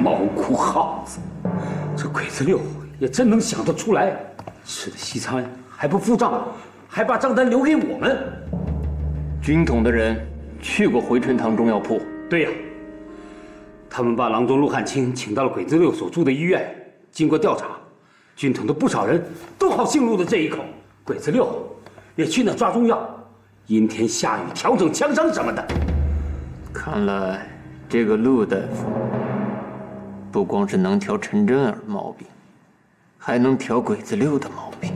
毛哭耗子，這鬼子六也真能想得出来，吃的西餐还不付账，还把账单留给我们。军统的人去过回春堂中药铺。对呀，他们把郎中陆汉卿请到了鬼子六所住的医院，经过调查，军统的不少人都好姓陆的这一口。鬼子六也去那抓中药，阴天下雨调整枪声什么的。看来这个陆大夫不光是能调陈真儿毛病，还能调鬼子六的毛病。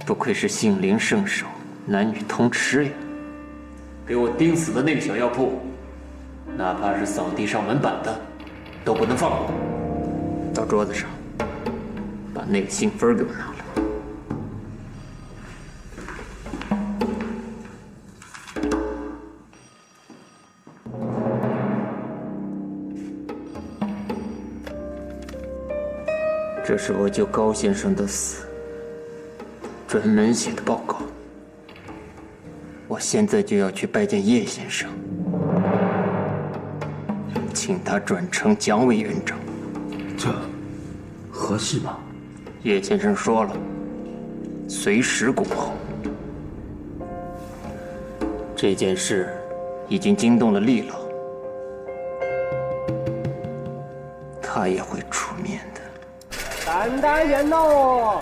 不愧是杏林圣手，男女通吃呀！给我盯死的那个小药铺，哪怕是扫地上门板的，都不能放过。到桌子上，把那个信封给我拿来。这是我舅高先生的死专门写的报告。我现在就要去拜见叶先生，请他转呈蒋委员长。这合适吗？叶先生说了，随时恭候。这件事已經驚動了厲老，他也會出面的。担担面嘍，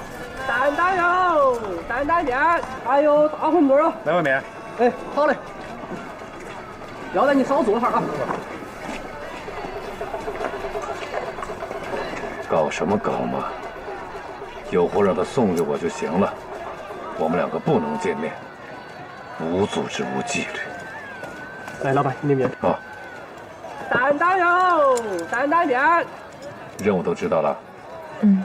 担担肉，担担面，還有大餛饅啊！来碗面。哎，好嘞。要得你少做一下啊。搞什麼搞嘛？有貨讓他送給我就行了。我們兩個不能見面，無組織無紀律。來，老闆，你的面。啊。担担肉，担担面。任務都知道了。嗯。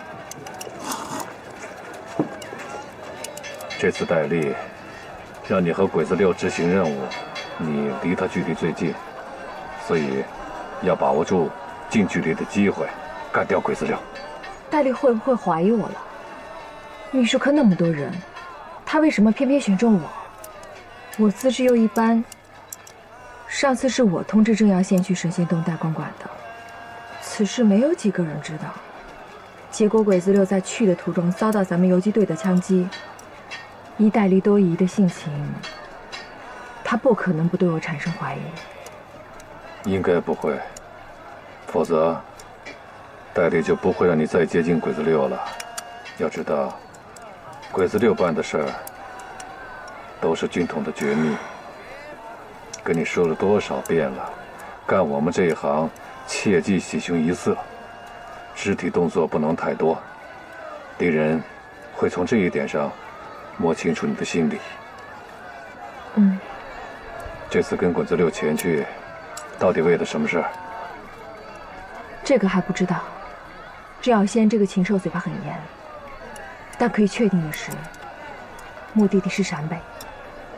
這次戴笠讓你和鬼子六執行任務，你離他距離最近，所以要把握住近距離的機會，幹掉鬼子六。戴笠會不會懷疑我了？秘書科那麼多人，他為什麼偏偏選中我？我資質又一般，上次是我通知正陽縣去神仙洞代公館的，此事沒有幾個人知道。結果鬼子六在去的途中遭到咱們游擊隊的槍擊，依戴笠多疑的性情，他不可能不對我產生懷疑。應該不會，否則戴笠就不會讓你再接近鬼子六了。要知道，鬼子六辦的事兒都是軍統的絕密，跟你說了多少遍了，幹我們這一行切忌喜形於色，肢體動作不能太多，敵人會從這一點上摸清楚你的心理。嗯，這次跟鬼子六前去，到底為了什麼事兒？這個還不知道。正陽縣這個禽獸嘴巴很嚴，但可以確定的是，目的地是陝北。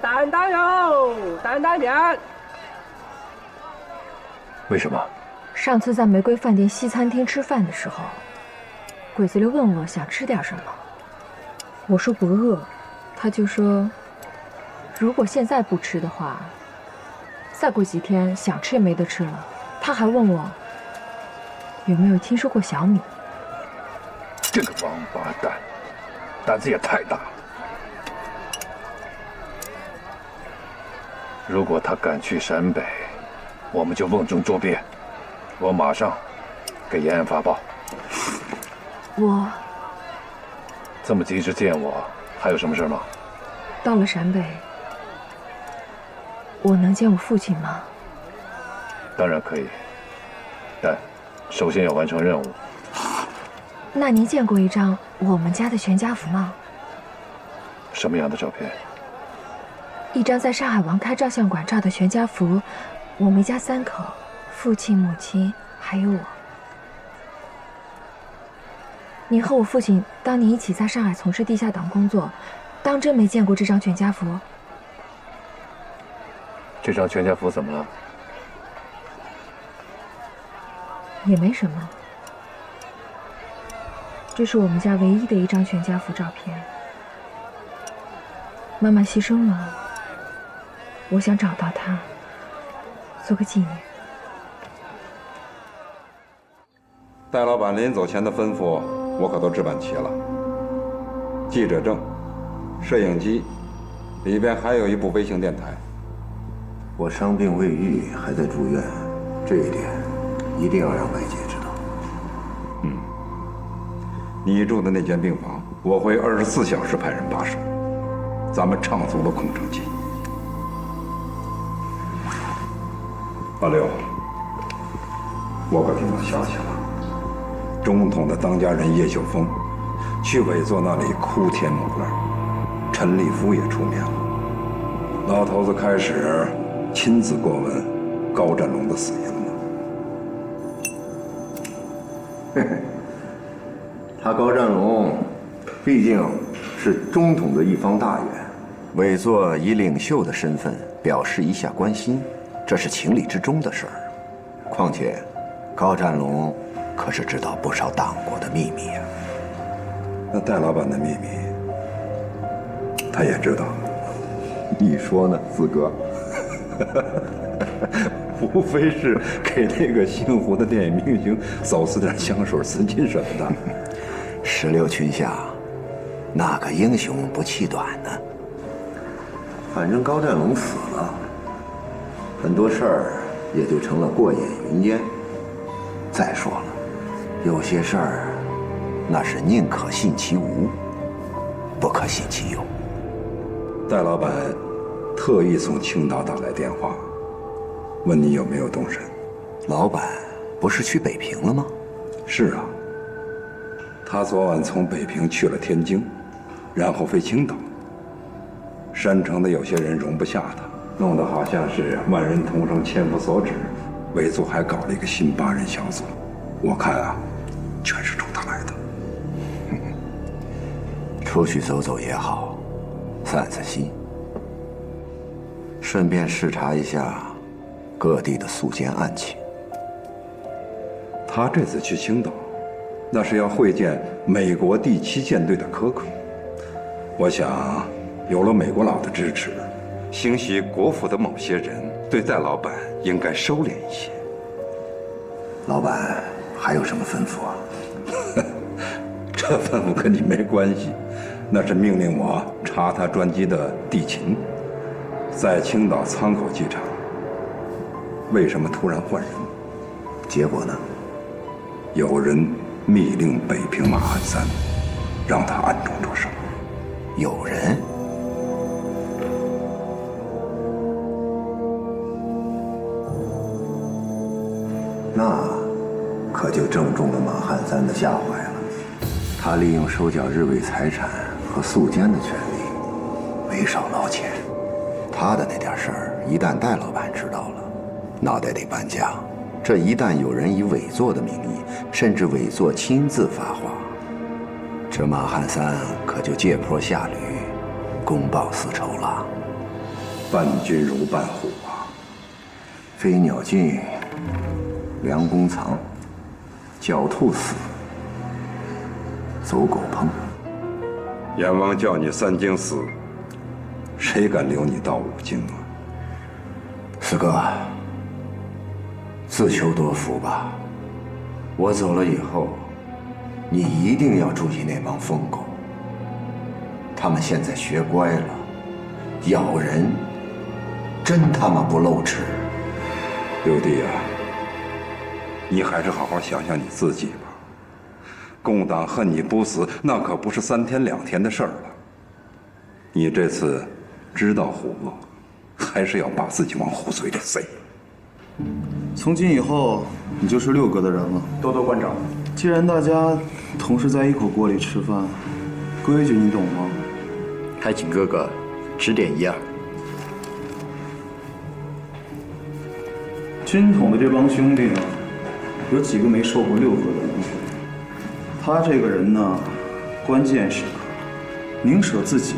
擔擔肉，擔擔面。為什麼？上次在玫瑰飯店西餐廳吃飯的時候，鬼子六問我想吃點什麼，我說不餓，他就說如果現在不吃的話，再過幾天想吃也沒得吃了。他還問我有沒有聽說過小米。這個王八蛋，膽子也太大了。如果他敢去陝北，我們就甕中捉鱉。我馬上給延安發報。我這麼急着見我，還有什麼事嗎？到了陝北，我能見我父親嗎？當然可以，但首先要完成任務。那您見過一張我們家的全家福嗎？什麼樣的照片？一張在上海王開照相館照的全家福，我們一家3口，父親、母親還有我。您和我父親當年一起在上海從事地下黨工作，當真沒見過這張全家福？這張全家福怎麼了？也沒什麼。這是我們家唯一的一張全家福照片。媽媽犧牲了，我想找到她，做個紀念。戴老板臨走前的吩咐，我可都置办齐了。记者證、攝影機，里邊還有一部微型電台。我傷病未愈，還在住院，這一點一定要讓外界知道。你住的那間病房，我会24小時派人把守，咱们唱足了空城计。阿六，我可听到消息了，总统的当家人叶秀峰去委座那里哭天抹泪，陈立夫也出面了。老头子開始親自過問高占龍的死因了。嘿嘿，他高占龍畢竟是中統的一方大員，委座以領袖的身份表示一下關心，這是情理之中的事兒。況且，高占龍可是知道不少黨國的秘密呀。那戴老板的秘密，他也知道。你說呢，四哥？无非是給那個姓胡的電影明星走私點香水、絲巾什麼的。16群下，哪個英雄不氣短呢？反正高占龍死了，很多事兒也就成了過眼雲煙。再說了，有些事兒，那是寧可信其無，不可信其有。戴老板特意從青島打來電話，問你有沒有動身。老板不是去北平了嗎？是啊，他昨晚從北平去了天津，然後飛青島。山城的有些人容不下他，弄得好像是萬人同生，千夫所指。委座還搞了一個新8人小組，我看啊，全是衝他來的。出去走走也好，散散心，順便視察一下各地的肅奸案情。他這次去青島，那是要會見美國第7艦隊的柯克。我想，有了美國佬的支持，興許國府的某些人對戴老板應該收斂一些。老板還有什麼吩咐啊？這吩咐跟你沒關係，那是命令我查他專機的地勤，在青島倉口機場，為什麼突然換人？結果呢？有人密令北平馬漢三，讓他暗中着手。有人？那可就正中了馬漢三的下懷了。他利用收繳日伪財產和肅奸的權利，沒少撈錢。他的那點事兒，一旦戴老板知道了，腦袋得搬家。這一旦有人以委座的名義，甚至委座親自發話，這馬漢三可就借坡下驢，公報私仇了。伴君如伴虎啊！飛鳥盡，良弓藏，狡兔死，走狗烹。閻王叫你3經死，誰敢留你到5經啊？四哥，自求多福吧。我走了以後，你一定要注意那幫瘋狗。他們現在學乖了，咬人真他媽不露齒。六弟啊，你還是好好想想你自己吧。共黨恨你不死，那可不是3天2天的事兒了。你這次知道虎惡，還是要把自己往虎嘴裡塞。從今以後，你就是6哥的人了。多多關照。既然大家同是在一口鍋裡吃飯，規矩你懂嗎？還請哥哥指點一二。軍統的這幫兄弟呢，有幾個沒受過6哥的恩訓。他這個人呢，關鍵時刻寧捨自己，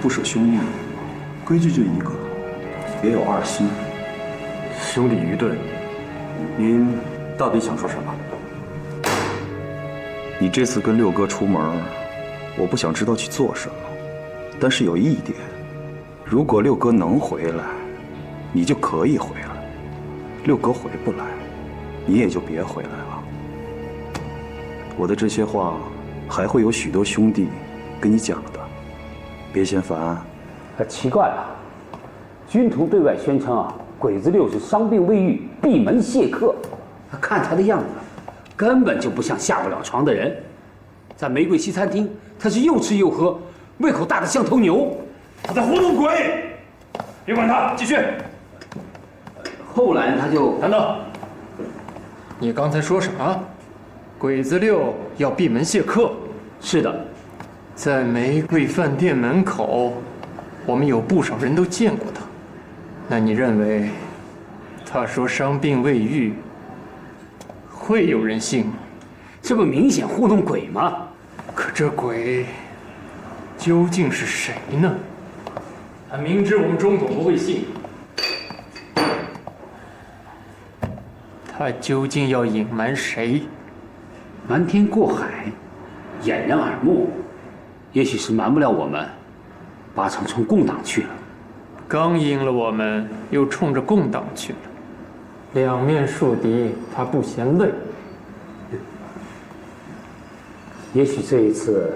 不捨兄弟。規矩就一個，別有二心。兄弟愚鈍，您到底想說什麼？你這次跟6哥出門，我不想知道去做什麼，但是有一點，如果6哥能回來，你就可以回來；6哥回不來，你也就別回來了。我的这些話還會有許多兄弟跟你講的，別嫌煩。奇怪了，軍統對外宣稱啊，鬼子六是傷病未癒，閉門謝客。看他的樣子，根本就不像下不了床的人。在玫瑰西餐廳，他是又吃又喝，胃口大得像頭牛。他在糊弄鬼！別管他，繼續。後來他就……等等，你剛才說什麼？鬼子六要閉門謝客？是的，在玫瑰飯店門口，我們有不少人都見過他。那你認為，他說傷病未癒，會有人信嗎？這不明顯糊弄鬼嗎？可這鬼究竟是誰呢？他明知我們中統不會信，他究竟要隱瞞誰？瞞天過海，掩人耳目，也許是瞞不了我們，八成衝共黨去了。剛贏了我們，又衝着共黨去了，兩面樹敵，他不嫌累。也許這一次，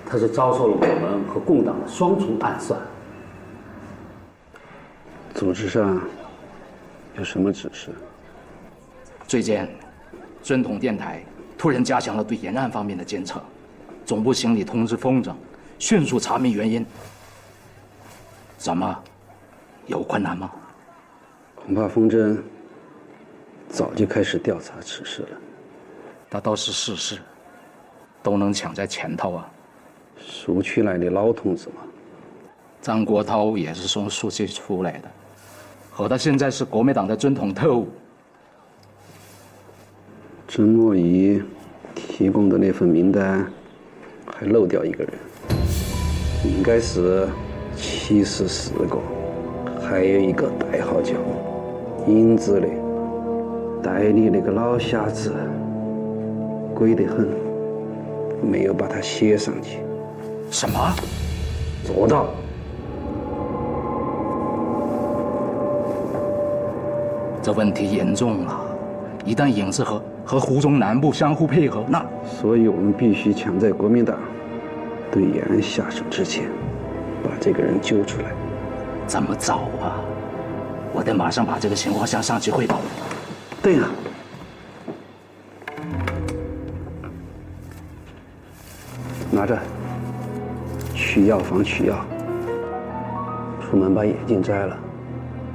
他是遭受了我們和共黨的雙重暗算。組織上有什麼指示？最近，軍統電台突然加強了對沿岸方面的監測，總部行李通知風箏，迅速查明原因。怎麼，有困難嗎？恐怕風箏早就開始調查此事了。那都是事實，都能搶在前頭啊。蘇區來的老同志嘛，張國燾也是從蘇區出來的，和他現在是國民黨的軍統特務。曾默儀提供的那份名單還漏掉一個人，應該是74個，還有一個代號叫英子的，代理那個老瞎子鬼得很，沒有把他寫上去。什麼？做到。這問題嚴重了，一旦影子和湖中南部相互配合，那……所以我們必須搶在國民黨對延安下手之前，把這個人揪出來。怎麼找啊？我得馬上把這個情況向上級匯報。對啊。拿着，去藥房取藥。出門把眼鏡摘了，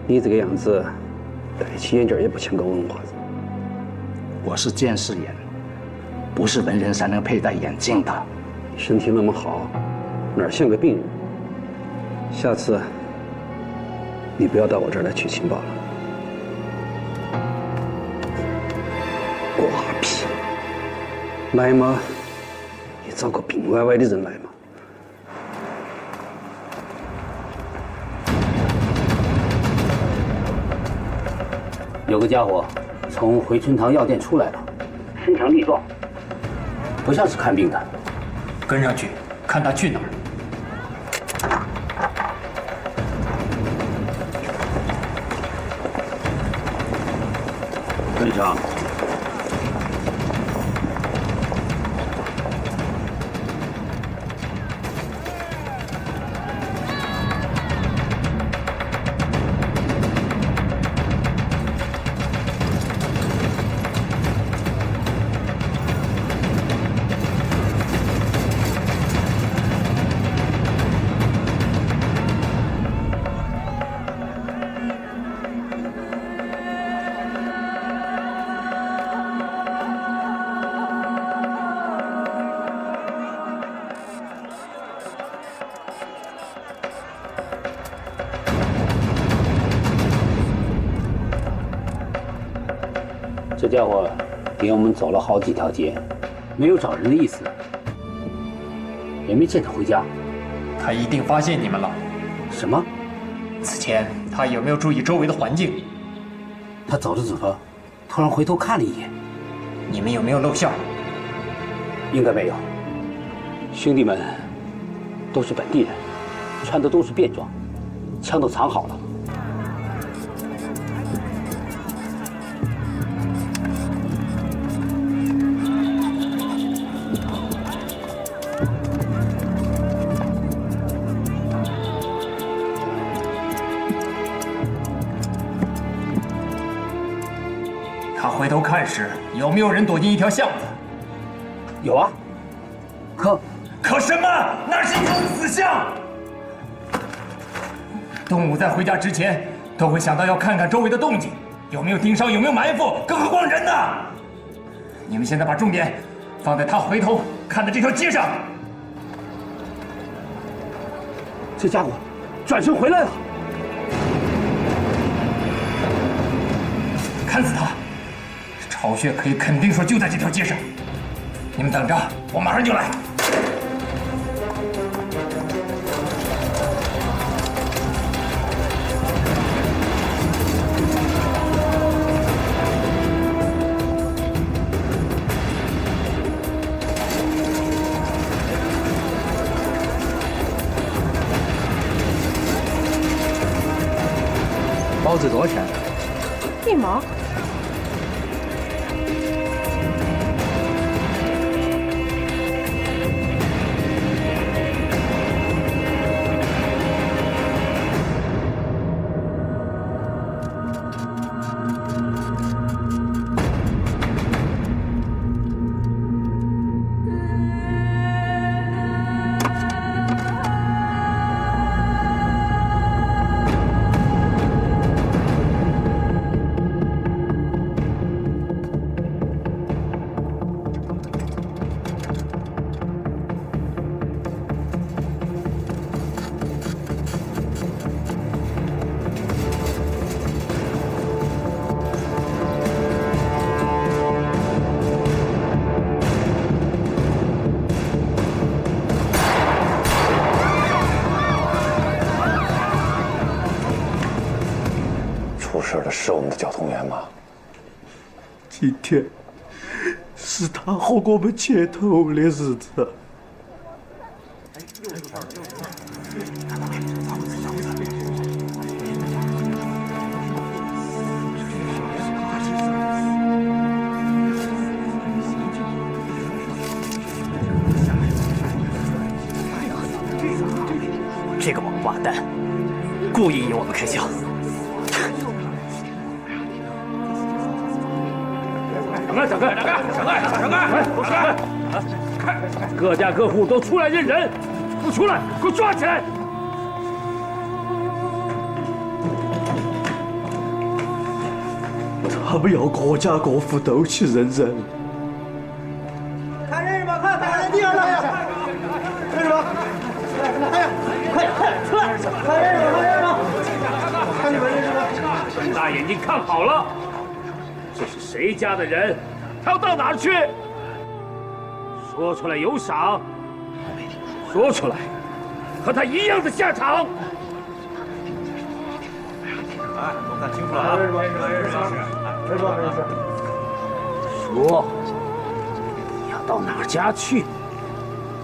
你這個樣子，戴起眼鏡也不像個文化人。我是近視眼，不是文人才能佩戴眼鏡的。身體那麼好，哪像個病人？下次你不要到我這兒來取情報了。瓜皮，來嘛，也找個病歪歪的人來嘛。有個家伙從回春堂藥店出來了，身強力壯，不像是看病的。跟上去，看他去哪兒。跟上。这家伙领我们走了好幾條街，沒有找人的意思，也沒見他回家。他一定發現你們了。什麼？此前他有沒有注意周圍的環境？他走着走着，突然回頭看了一眼。你們有沒有露相？應該沒有。兄弟們都是本地人，穿的都是便裝，槍都藏好了。他回头看时，有没有人躲进一条巷子？有啊。可什么？那是一条死巷。动物在回家之前都会想到要看看周围的动静，有没有盯梢，有没有埋伏，更何况人呢？你们现在把重点放在他回头看的这条街上。这家伙转身回来了。看死他！巢穴可以肯定说就在这条街上。你们等着，我马上就来。包子多少钱？1毛。出事的是我们的交通员吗？今天是他和我们接头的日子。这个王八蛋，故意引我们开枪。闪开！各家各户都出来认人，不出来，给我抓起来！他们要各家各户都去认人。看认识吗？看打在地上了！认识吗？哎呀，快出来！看认识吗？看你们认识吗？睁大眼睛看好了，这是谁家的人？他要到哪儿去？说出来有赏，说出来，和他一样的下场。哎，都看清楚了啊！认识吗？认识。说，你要到哪家去？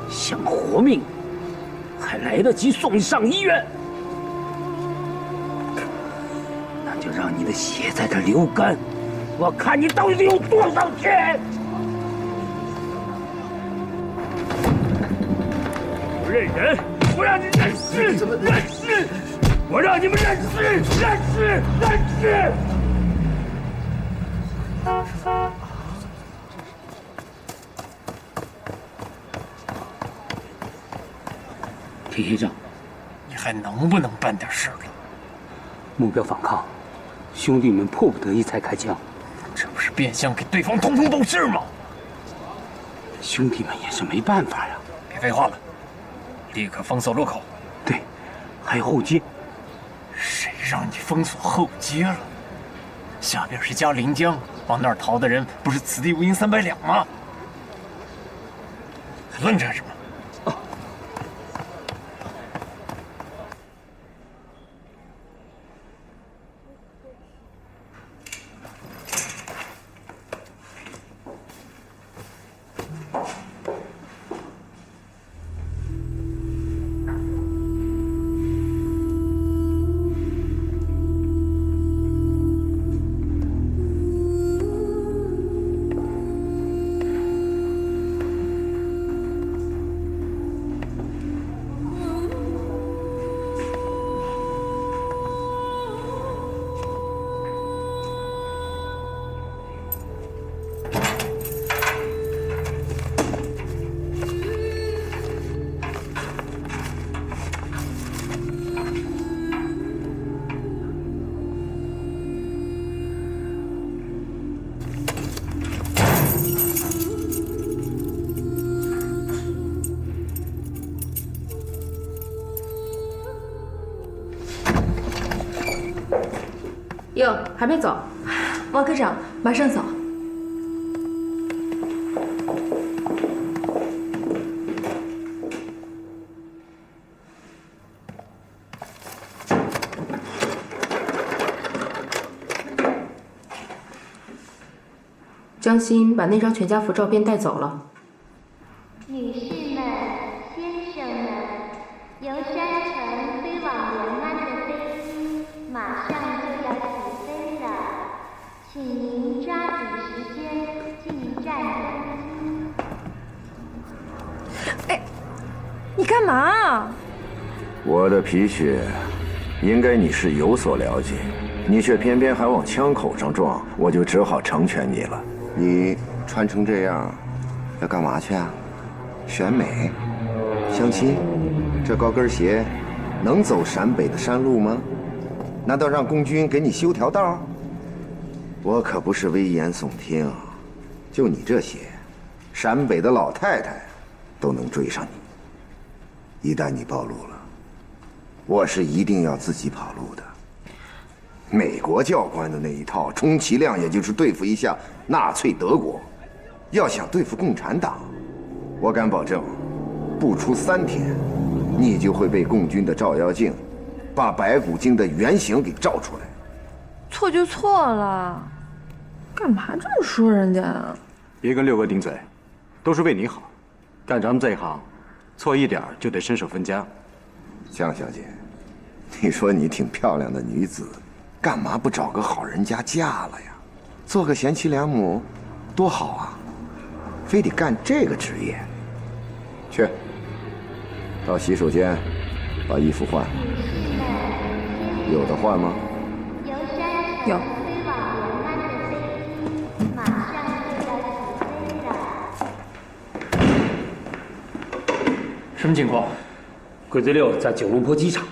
想活命，还来得及送你上医院。那就让你的血在这流干。我看你到底有多少天！不认人，我让你认尸！认尸！我让你们认尸！认尸！认尸！田先生，你还能不能办点事了？目标反抗，兄弟们迫不得已才开枪。这不是变相给对方通风报信吗？兄弟们也是没办法呀。别废话了，立刻封锁路口。对，还有后街。谁让你封锁后街了？下边是嘉陵江，往那儿逃的人不是此地无银300两吗？还愣着什么？還沒走。王科長，馬上走。江心把那张全家福照片带走了。女士们、先生们，由山城飞往延安的飞机马上就要起飞了，请您抓緊時間進站登機。哎，你幹嘛？我的皮靴，应该你是有所了解，你却偏偏还往枪口上撞，我就只好成全你了。你穿成这样，要干嘛去啊？选美？相亲？这高跟鞋能走陕北的山路吗？难道让共军给你修条道？我可不是危言耸听，就你这些，陕北的老太太都能追上你。一旦你暴露了，我是一定要自己跑路的。美国教官的那一套，充其量也就是对付一下纳粹德国。要想对付共產黨，我敢保證，不出3天，你就會被共軍的照妖鏡把白骨精的原形給照出來。錯就錯了，幹嘛這麼說人家啊？別跟六哥頂嘴，都是為你好。幹咱們這一行，錯一點就得身首分家。江小姐，你說你挺漂亮的女子，幹嘛不找個好人家嫁了呀？做個賢妻良母，多好啊！非得幹這個職業？去，到洗手間把衣服換。有的換嗎？有。什麼情況？鬼子6在九龍坡機場，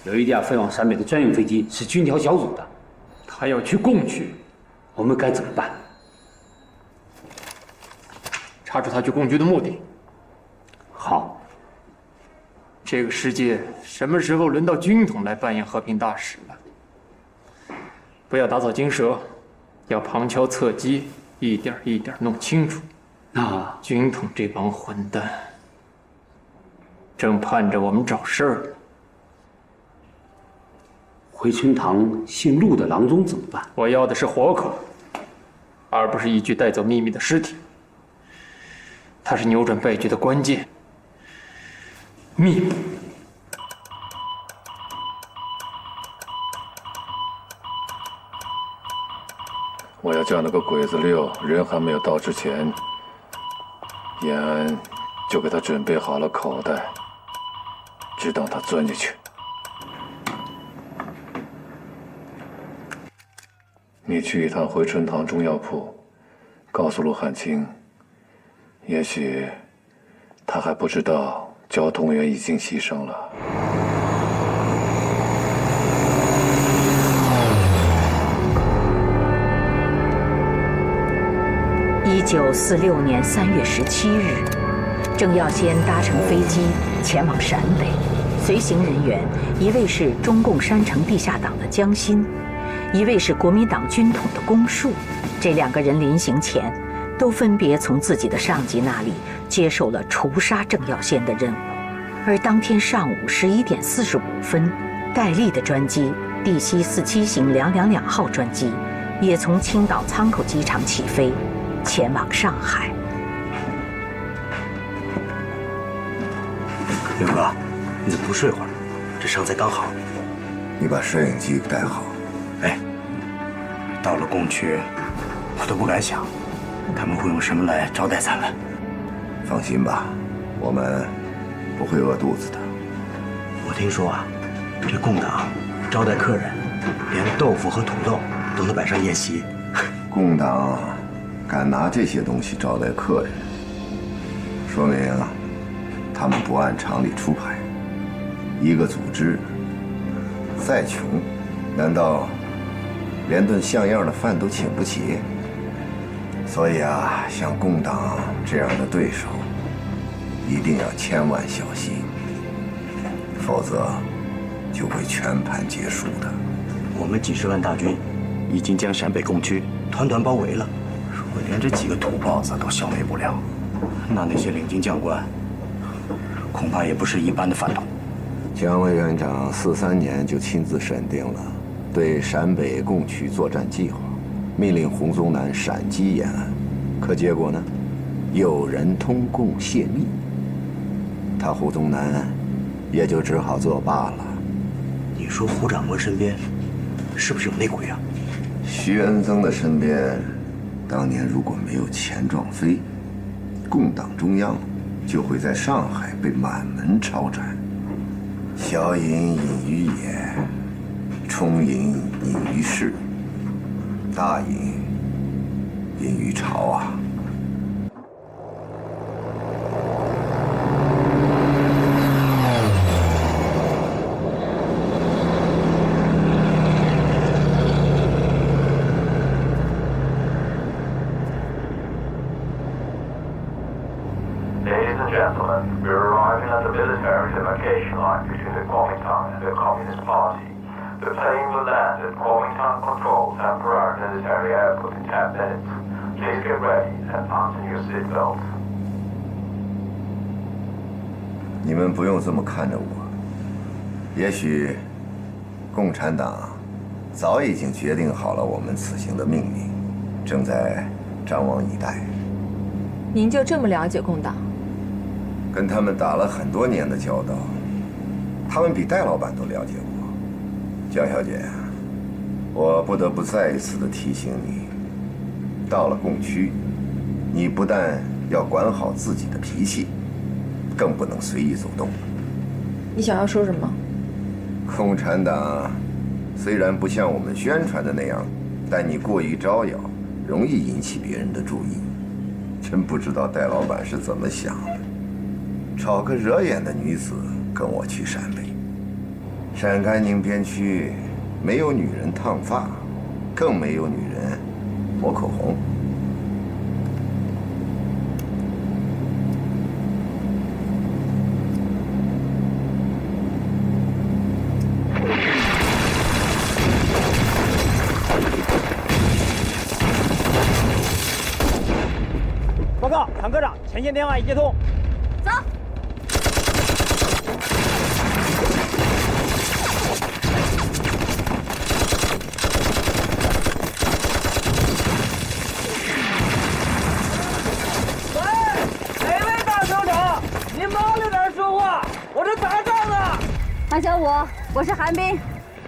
有一架飛往陕北的專用飛機，是軍調小組的。他要去共區，我們該怎麼辦？查出他去共區的目的。好。這個世界什麼時候輪到軍統來扮演和平大使了？不要打草驚蛇，要旁敲側擊，一點一點弄清楚。那軍統這幫混蛋正盼着我們找事兒呢。回春堂姓陸的郎中怎麼辦？我要的是活口，而不是一具帶走秘密的屍體。他是扭轉敗局的關鍵。秘密。我要叫那個鬼子6人還沒有到之前，延安就給他準備好了口袋，只等他鑽進去。你去一趟回春堂中藥鋪，告訴陸漢卿，也許他還不知道交通員已經犧牲了。1946年3月17日，鄭耀先搭乘飛機前往陕北，隨行人員一位是中共山城地下黨的江心，一位是國民黨軍統的龔樹。這2個人臨行前，都分別從自己的上級那裡接受了除殺鄭耀先的任務。而當天上午11點45分，戴笠的專機第西47型222號專機也從青島倉口機場起飛，前往上海。劉哥，你怎麼不睡會兒？這傷才剛好。你把攝影機帶好。哎，到了共區，我都不敢想，他們會用什麼來招待咱們。放心吧，我們不會餓肚子的。我聽說啊，這共黨招待客人，連豆腐和土豆都能擺上宴席。共黨敢拿這些東西招待客人，說明他們不按常理出牌。一個組織再窮，難道連頓像樣的飯都請不起？所以啊，像共黨這樣的對手，一定要千萬小心，否則就會全盤皆輸的。我们几十萬大軍已經將陝北共區團團包圍了。如果連這幾個土包子都消滅不了，那些領軍將官恐怕也不是一般的反動。蔣委員長43年就親自審定了對陝北共區作戰計劃，命令洪宗南閃擊延安。可結果呢？有人通共泄密，他胡宗南也就只好作罷了。你說胡長官身邊是不是有內鬼啊？徐恩曾的身邊，當年如果沒有錢壯飛，共黨中央就會在上海被滿門抄斬。小隱隱於野，充隱隱於市，大隱隱於朝啊。你們不用這麼看着我，也許共產黨早已經決定好了我們此行的命運，正在張望以待。您就這麼了解共黨？跟他們打了很多年的交道，他們比戴老闆都了解我。蔣小姐，我不得不再一次的提醒你，到了共區，你不但要管好自己的脾氣，更不能隨意走動。你想要說什麼？共產黨雖然不像我們宣傳的那樣，但你過於招搖，容易引起別人的注意。真不知道戴老闆是怎麼想的，找個惹眼的女子跟我去陝北。陝甘寧邊區沒有女人燙髮，更沒有女人抹口紅。報告，坦科長，前線電話已接通。走。喂，哪位大首長？你麻溜點說話，我這打仗呢。韓小武，我是韓冰。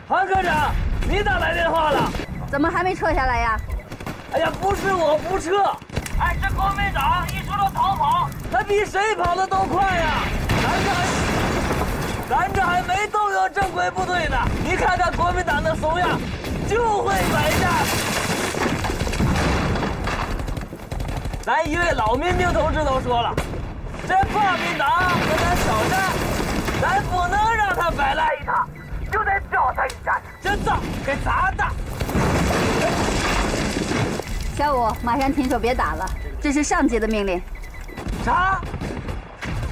韓科長，你打來電話了？怎麼還沒撤下來呀？哎呀，不是我不撤。哎，這國民黨一說到逃跑，他比誰跑得都快呀！咱這還沒動用正規部隊呢，你看看國民黨的慫樣，就會擺架。咱一位老民兵同志都說了，這國民黨和咱挑戰，咱不能讓他白來一趟，就得教他一下，這仗給砸的。小武，馬上停手，別打了，這是上級的命令。啥？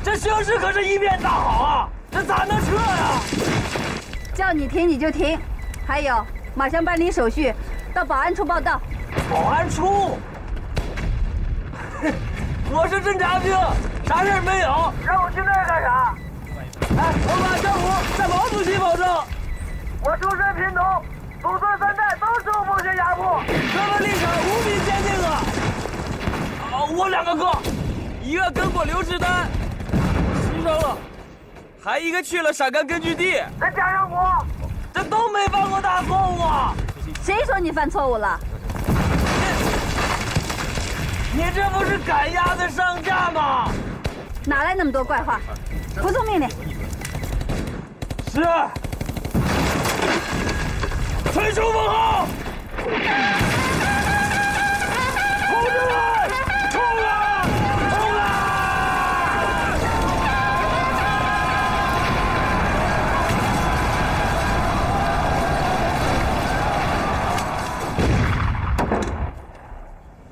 這形勢可是一片大好啊，這咋能撤呀？叫你停你就停，還有，馬上辦理手續，到保安處報到。保安處？我是偵察兵，啥事沒有，讓我去那兒幹啥？哎，我馬小虎向毛主席保證，我出身貧農。祖孫三代都受剝削壓迫，哥們立場無比堅定啊！我兩個哥，一個跟過劉志丹，犧牲了，還一個去了陝甘根據地。再加上我，這都沒犯過大錯誤啊！誰說你犯錯誤了？你這不是趕鴨子上架嗎？哪來那麼多怪話？服從命令。是。全數封號！同志們，衝啊！衝啊！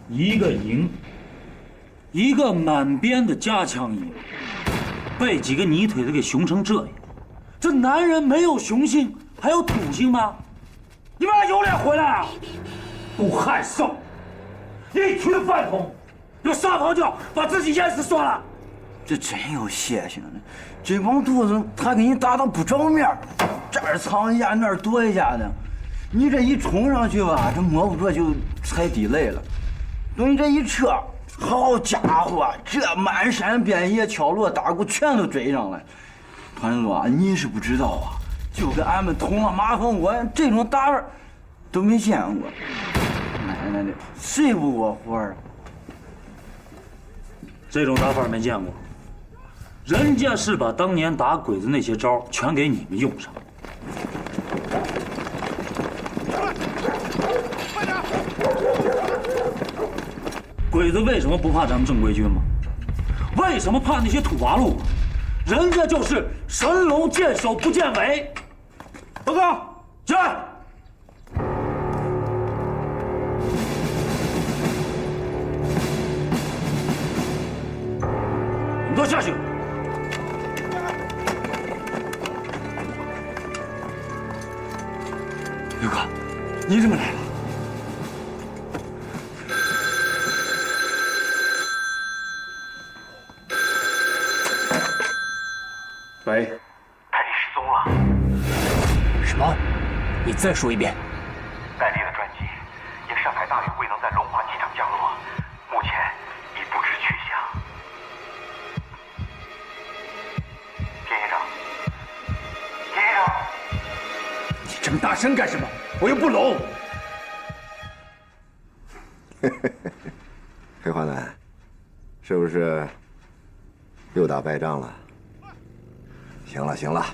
一個營，一個滿編的加強營，被幾個泥腿子給熊成這樣，這男人沒有雄性，還有土性嗎？你们还有脸回来啊？不害臊！一群饭桶，有撒泡尿把自己淹死算了。这真有血性呢！这帮犊子他给你打到不着面，这儿藏一下那儿躲一下的，你这一冲上去吧，这摸不着就踩地雷了。等你这一撤，好家伙，这满山遍野敲锣打鼓全都追上来。团长，你是不知道啊，就跟俺们捅了马蜂窝这种打法都没见过。奶奶的，谁不过活啊？这种打法没见过。人家是把当年打鬼子那些招全给你们用上。鬼子为什么不怕咱们正规军吗？为什么怕那些土八路？人家就是神龙见首不见尾。报告，起来！你们都下去。刘哥，你怎么来了？喂，戴笠失踪了。什么？你再说一遍。戴笠的专机因上海大雨未能在龙华机场降落，目前已不知去向。田营长，田营长，你这么大声干什么？我又不聋。黑花男，是不是又打败仗了？行了行了，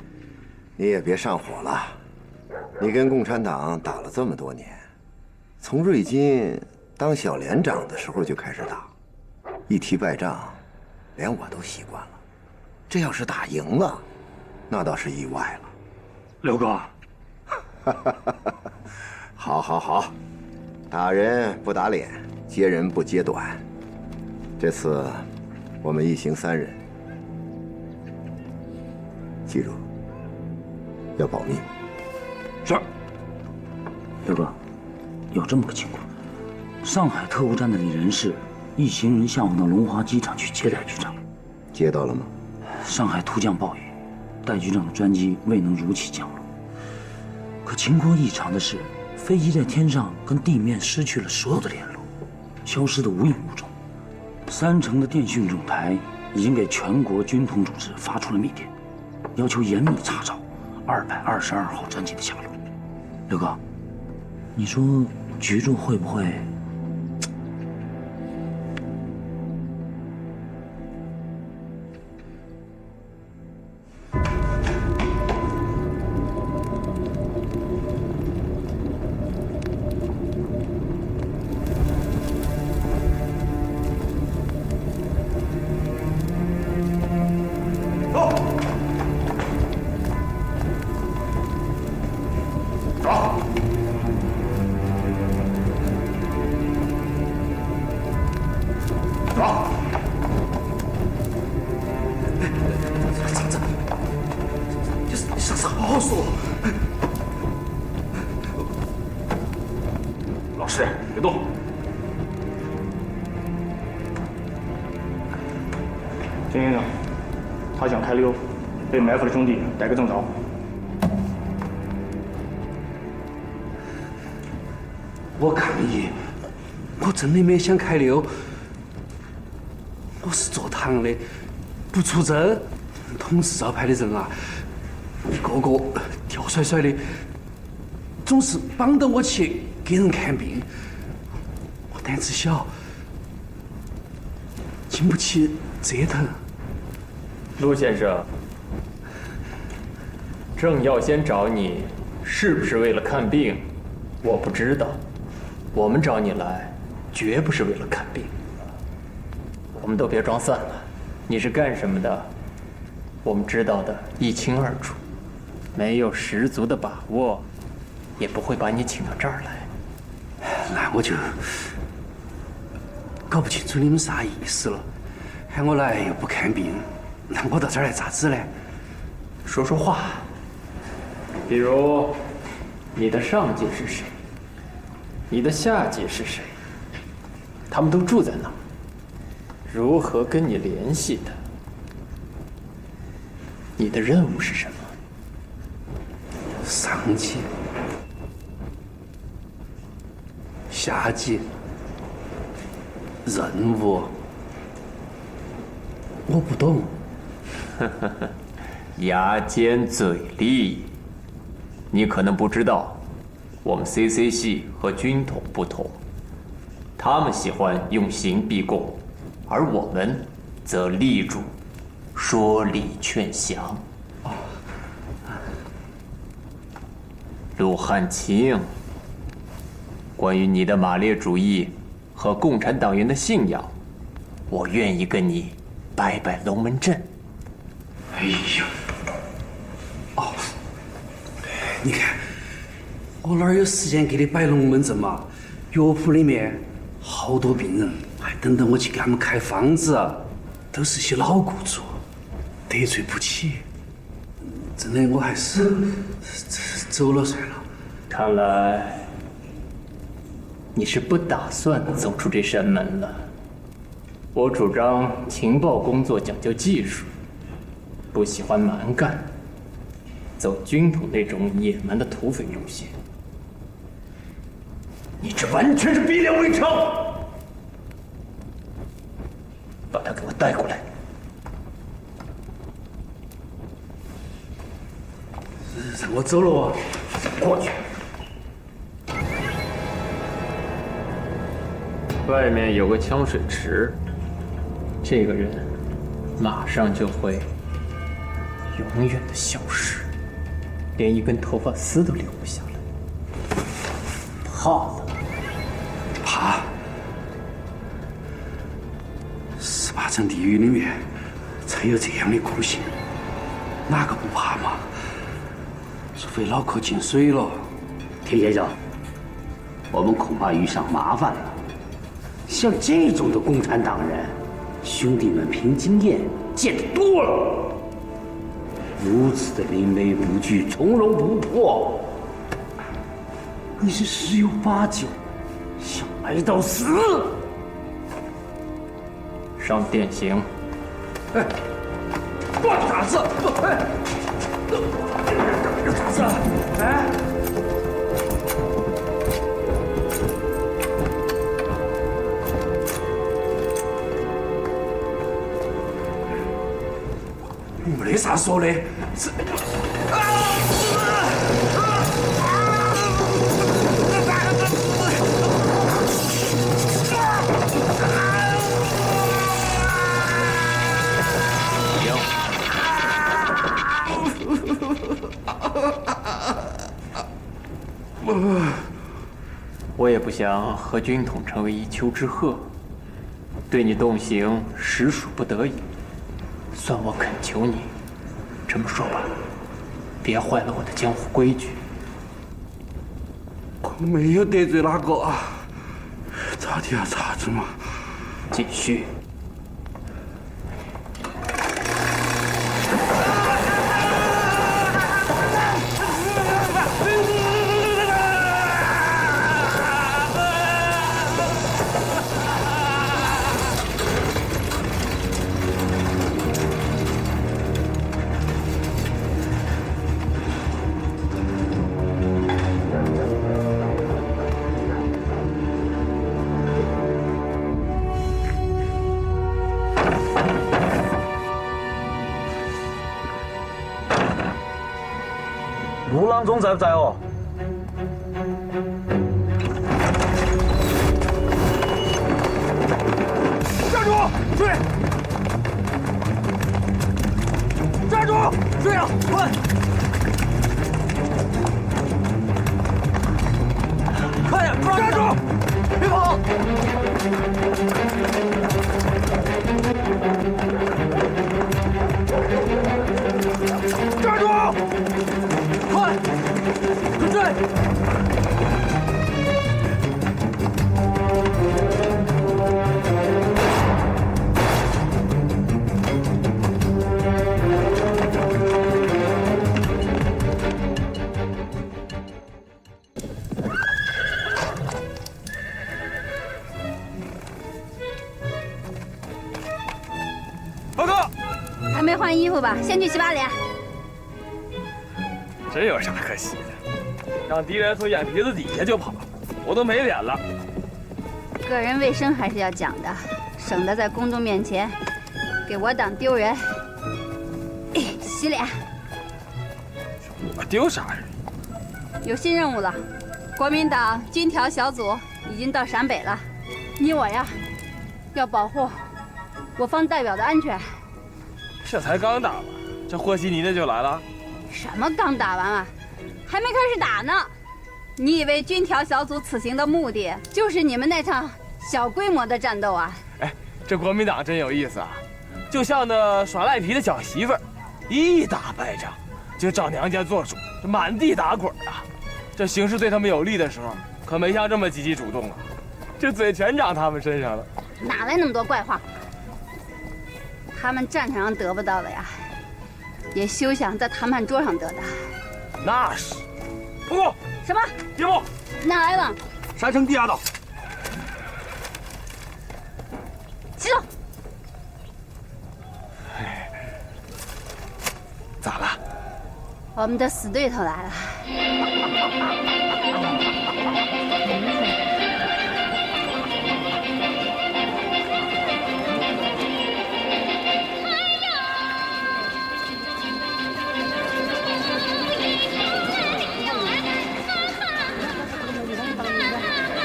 你也别上火了。你跟共产党打了这么多年，从瑞金当小连长的时候就開始打，一提敗仗，連我都習慣了。這要是打贏了，那倒是意外了。劉哥，好，好，好，打人不打臉，揭人不揭短。這次我們一行3人。記住，要保密。是。刘哥，有這麼個情況，上海特務站的李仁士一行人下午到龍華機場去接戴局長。接到了嗎？上海突降暴雨，戴局長的專機未能如期降落。可情況異常的是，飛機在天上跟地面失去了所有的聯絡，消失得無影無蹤。3層的電訊總台已經給全國軍統組織發出了密電。要求嚴密查找222號專機的下落。劉哥，你說局座會不會？田营长，他想開溜，被埋伏的兄弟逮個正着。我抗議，我真的沒想開溜，我是做堂的，不出征，統治招牌的人啊，一個個吊帥帥的，總是綁着我去給人看病，我膽子小，經不起折騰。陸先生，鄭耀先找你，是不是為了看病？我不知道。我們找你來，絕不是為了看病。我們都別裝散了，你是幹什麼的？我們知道的一清二楚，沒有十足的把握，也不會把你請到這兒來。那我就搞不清楚你們啥意思了，喊我來又不看病。那我到這兒來咋子呢？說說話，比如你的上级是誰？你的下级是誰？他们都住在哪儿？如何跟你联系的？你的任务是什么？上级、下级、任务，我不懂。牙尖嘴利，你可能不知道，我们 CC 系和军统不同，他们喜歡用刑逼供，而我們則力主說理勸降。陸漢卿，關於你的馬列主義和共產黨員的信仰，我願意跟你擺擺龍門陣。哎呦，哦，你看，我哪有時間給你擺龍門陣嘛？藥鋪裡面好多病人還等着我去給他們開方子，都是些老雇主，得罪不起。真的，我還是走了算了。看來你是不打算走出這扇門了。我主張情報工作講究技術，不喜歡蠻幹，走軍統那種野蠻的土匪路線。你這完全是逼良為娼！把他給我帶過來。讓我走了啊！過去。外面有個槍水池，這個人馬上就會永遠的消失，連一根頭髮絲都留不下來。怕了？怕？18層地獄裡面才有這樣的酷刑，哪個不怕嘛？除非腦殼進水了。田先生，我們恐怕遇上麻煩了。像這種的共產黨人，兄弟們憑經驗見得多了，如此的臨危不懼、從容不迫，你是十有八九想挨到死。上電刑。哎，我打字，哎，打字，哎。没啥說的，是我也不想和軍統成為一丘之貉，對你動刑實屬不得已，算我懇求你。這麼說吧，別壞了我的江湖規矩。我沒有得罪哪個啊，咋的呀，咋子嘛？繼續。陸郎中在不在哦？站住！追！站住！追啊！快！快點！站住！別跑！站住！快！快追！报告。还没換衣服吧？先去洗把臉。真有啥可洗的？讓敵人從眼皮子底下就跑，我都沒臉了。個人衛生還是要講的，省得在公眾面前給我黨丟人。洗臉。我丟啥人？有新任務了，國民黨軍調小組已經到陝北了，你我呀，要保護我方代表的安全。這才剛打完，這和稀泥的就來了？什麼剛打完啊？還沒開始打呢。你以為軍調小組此行的目的就是你們那場小規模的戰鬥啊？哎，這國民黨真有意思啊，就像那耍賴皮的小媳婦兒，一打敗仗就找娘家做主，滿地打滾啊。這形勢對他們有利的時候，可沒像這麼積極主動啊。這嘴全長他們身上了。哪來那麼多怪話？他們戰場上得不到的呀，也休想在談判桌上得的。那是。报告。什麼？节目。哪來的？山城地下道。起走。咋了？我們的死對頭來了。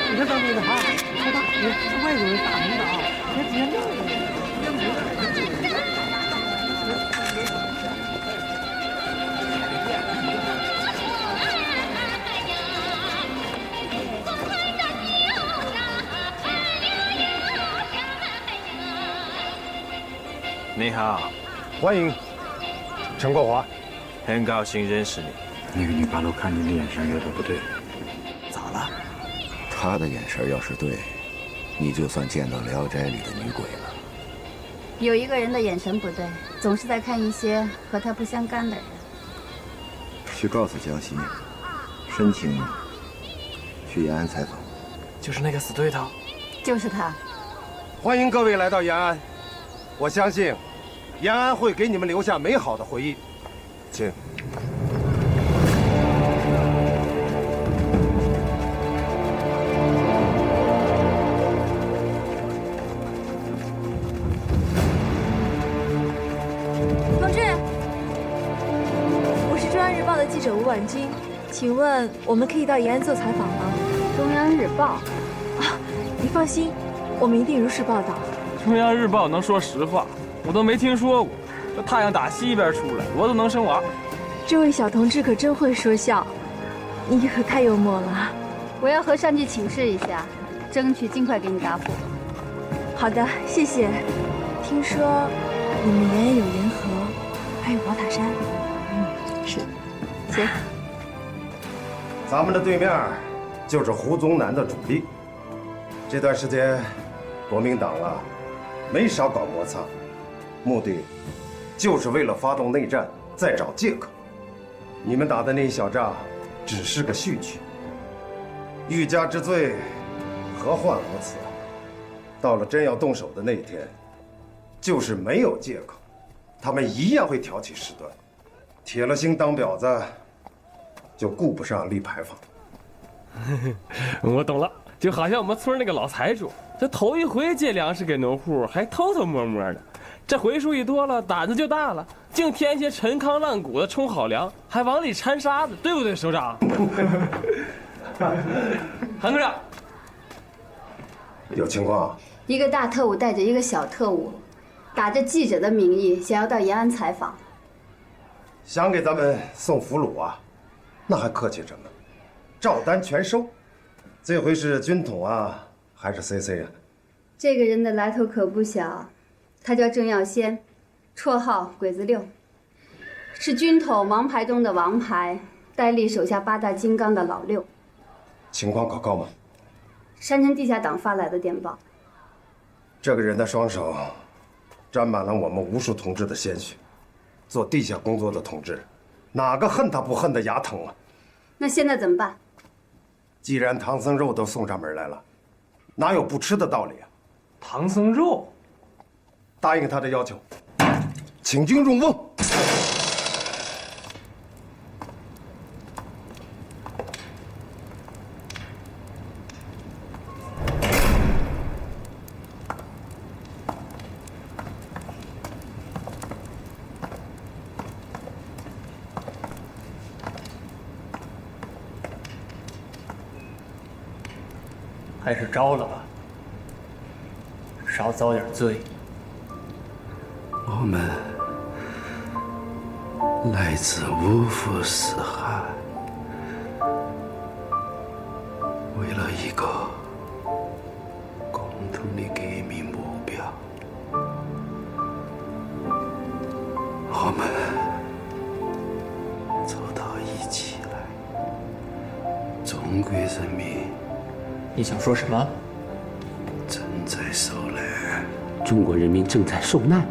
你看当兵的啊，太大，这外国人打人的啊，别尖叫。你好，歡迎，陳國華，很高興認識你。那個女八路看你的眼神有點不對，咋了？他的眼神要是對，你就算見到《聊齋》裡的女鬼了。有一個人的眼神不對，總是在看一些和他不相干的人。去告訴江西，申請去延安採訪。就是那個死對頭。就是他。歡迎各位來到延安，我相信延安會給你們留下美好的回憶。請。同志，我是中央日報的記者吳婉君，請問我們可以到延安做採訪嗎？中央日報？啊，你放心，我們一定如實報道。中央日報能說實話，我都沒聽說過。這太陽打西邊出來，我都能生娃。這位小同志可真會說笑，你可太幽默了。我要和上級請示一下，爭取盡快給你答覆。好的，謝謝。聽說你們延安有沿河，還有寶塔山。是。行。咱們的對面就是胡宗南的主力。這段時間，國民黨啊，沒少搞摩擦，目的就是為了發動內戰，再找借口。你們打的那一小仗，只是個序曲。欲加之罪，何患無辭？到了真要動手的那一天，就是沒有借口，他們一樣會挑起事端。鐵了心當婊子，就顧不上立牌坊。我懂了，就好像我們村那個老財主，這頭一回借糧食給農戶，還偷偷摸摸的。這回數一多了，膽子就大了，淨添些陳糠爛谷的充好糧，還往裡摻沙子，對不對，首長？韓科長，有情況？一個大特務帶着一個小特務，打着記者的名義，想要到延安採訪。想給咱們送俘虜啊？那還客氣什麼？照單全收。這回是軍統啊，還是 CC 啊？這個人的來頭可不小。他叫鄭耀先，綽號鬼子六，是軍統王牌中的王牌，戴笠手下8大金剛的老六。情況可靠嗎？山城地下黨發來的電報。這個人的雙手沾滿了我們無數同志的鮮血，做地下工作的同志，哪個恨他不恨得牙疼啊？那現在怎麼辦？既然唐僧肉都送上門來了，哪有不吃的道理啊？唐僧肉。答應他的要求。請君容瓮。还是招了吧，少遭点罪。我们来自五湖四海，为了一个共同的革命目标，我们走到一起来。中国人民，你想说什么？正在受难。中国人民正在受难。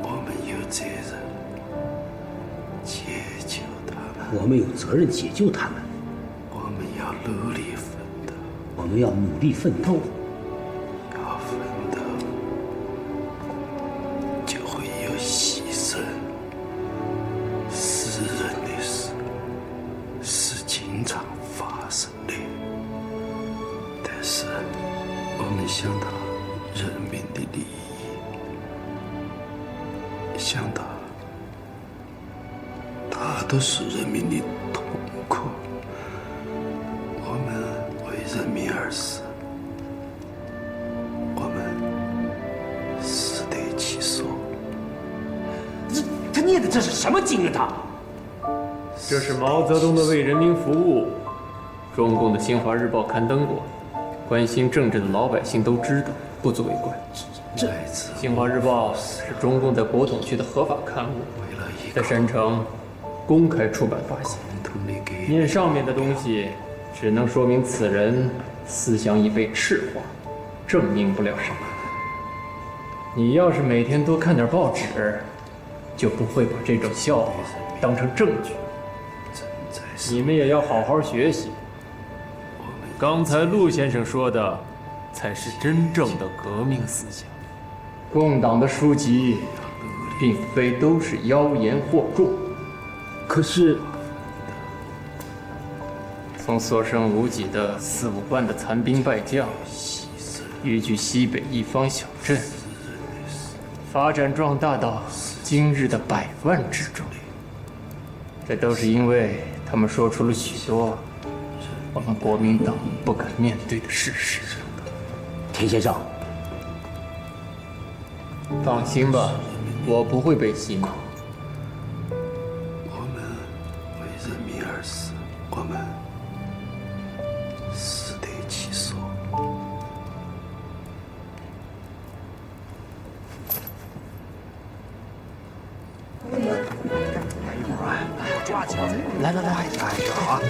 我们有责任解救他们。我们有责任解救他们。我们要努力奋斗。我们要努力奋斗。要奋斗，就会有牺牲。死人的事是经常发生的，但是我们想到人民的利益，想到大多数人民的痛苦，我们为人民而死，我们死得其所。他念的这是什么经啊？这是毛泽东的为人民服務，中共的《新华日報》刊登过，關心政治的老百姓都知道，不足為怪。《新華日報》是中共在國統區的合法刊物，在山城公開出版發行。念上面的東西，只能說明此人思想已被赤化，證明不了什麼。你要是每天多看點報紙，就不會把這種笑話當成證據。你們也要好好學習。剛才陸先生說的，才是真正的革命思想。共黨的書籍，並非都是妖言惑眾。可是，從所剩無幾的4、5萬的殘兵敗將，移居西北一方小鎮，發展壯大到今日的100萬之眾，這都是因為他們說出了許多我們國民黨不敢面對的事實。田先生，放心吧，我不會被洗腦。我們為人民而死，我們死得其所。抓起来！来来来，哎，好啊！哎，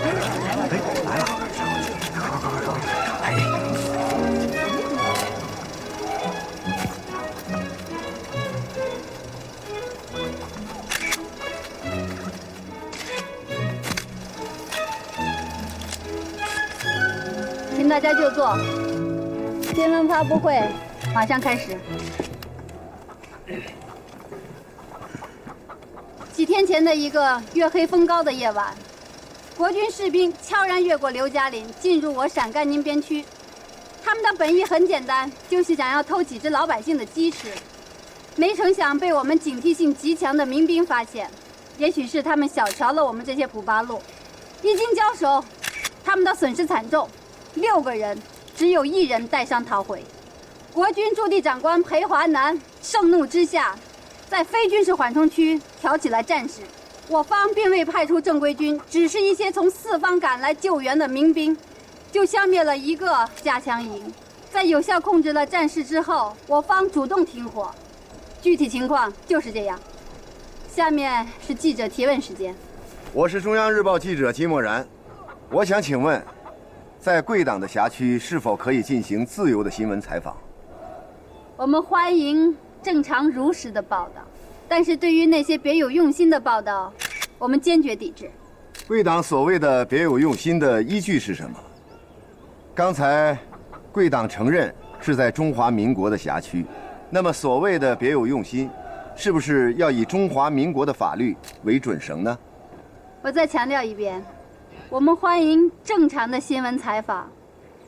来了！快！哎。请大家就坐。新聞發布會馬上開始。幾天前的一個月黑風高的夜晚，國軍士兵悄然越過劉家嶺，進入我陝甘寧邊區。他們的本意很簡單，就是想要偷幾隻老百姓的雞吃。沒成想被我們警惕性極強的民兵發現，也許是他們小瞧了我們這些普八路。一經交手，他們的損失慘重，6個人只有1人帶傷逃回。國軍駐地長官裴華南盛怒之下，在非軍事緩衝區挑起了戰事，我方並未派出正規軍，只是一些從四方趕來救援的民兵，就消滅了1個加強營。在有效控制了戰事之後，我方主動停火。具體情況就是這樣。下面是記者提問時間。我是中央日報記者金默然，我想請問，在貴黨的轄區是否可以進行自由的新聞採訪？我們歡迎正常如實的報道，但是對於那些別有用心的報道，我們堅決抵制。貴黨所謂的別有用心的依據是什麼？剛才貴黨承認是在中華民國的轄區，那麼所謂的別有用心，是不是要以中华民国的法律为准绳呢？我再强调一遍，我们欢迎正常的新闻采访。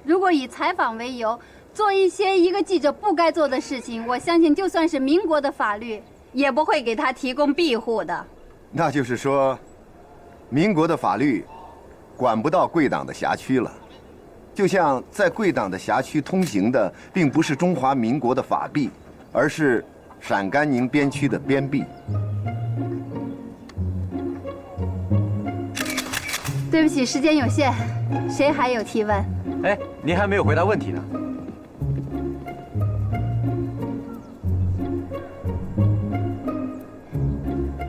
如果以采访为由做一些一个记者不该做的事情，我相信就算是民国的法律也不会给他提供庇护的。那就是说，民国的法律管不到贵党的辖区了。就像在贵党的辖区通行的，并不是中华民国的法币，而是陕甘宁边区的边币。对不起，时间有限，谁还有提问？哎，您还没有回答问题呢。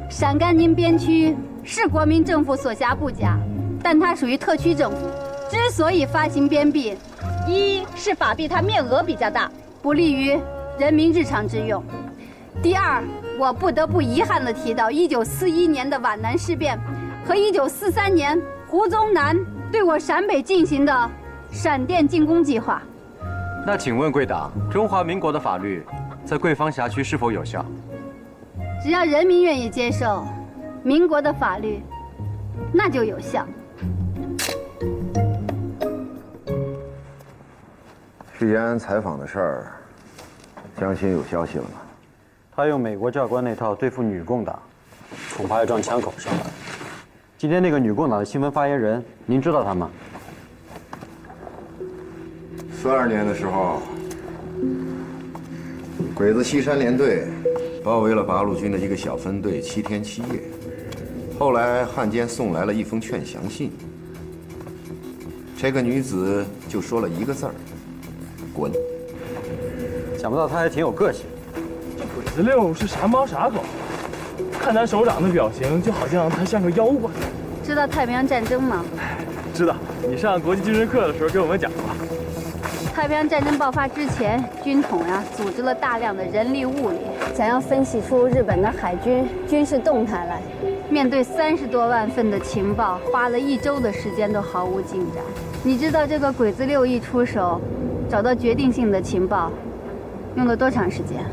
陕甘宁边区是国民政府所辖不假，但它属于特区政府。之所以发行边币，一是法币它面额比较大，不利于人民日常之用；第二，我不得不遗憾地提到1941年的皖南事变和1943年胡宗南对我陕北进行的闪电进攻计划。那请问贵党，中华民国的法律在贵方辖区是否有效？只要人民愿意接受民国的法律，那就有效。去延安采访的事儿，江心有消息了吗？他用美国教官那套对付女共党，恐怕要撞枪口上了。今天那个女共党的新闻发言人，您知道他吗？42年的时候，鬼子西山联队包围了八路军的一个小分队，7天7夜。后来汉奸送来了一封劝降信，这个女子就说了一个字儿：滚。想不到他还挺有个性。这鬼子六是啥猫啥狗，看咱首长的表情，就好像他像个妖怪。知道太平洋战争吗？知道，你上国际军事课的时候给我们讲过。太平洋战争爆发之前，军统组织了大量的人力物力，想要分析出日本的海军军事动态来。面对30多万份的情報，花了1周的时间都毫無進展。你知道這個鬼子六一出手，找到決定性的情報，用了多長時間？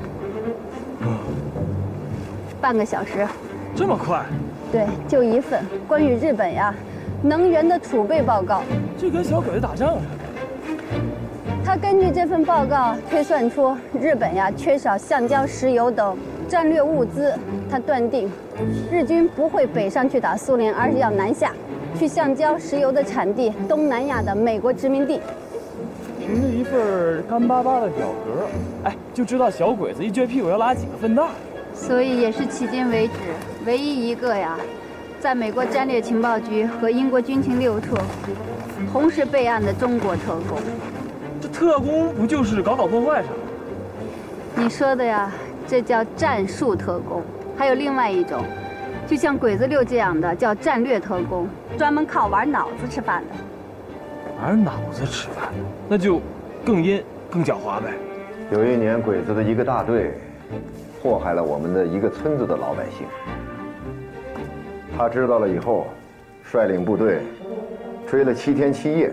半個小時。這麼快？對，就一份關於日本能源的儲備報告。這跟小鬼子打仗似的。他根據這份報告推算出日本缺少橡膠、石油等戰略物資，他斷定日軍不會北上去打蘇聯，而是要南下去橡膠、石油的產地東南亞的美國殖民地。憑着一份乾巴巴的表格，哎，就知道小鬼子一撅屁股要拉幾個分袋。所以也是迄今為止唯一一個在美國戰略情報局和英國軍情六處同時備案的中國特工。這特工不就是搞破壞啥？你說的這叫戰術特工。還有另外一種，就像鬼子六這樣的叫戰略特工，專門靠玩腦子吃飯的。玩腦子吃飯，那就更陰更狡猾唄。有一年，鬼子的一個大隊禍害了我們的一個村子的老百姓。他知道了以後，率領部隊追了7天7夜。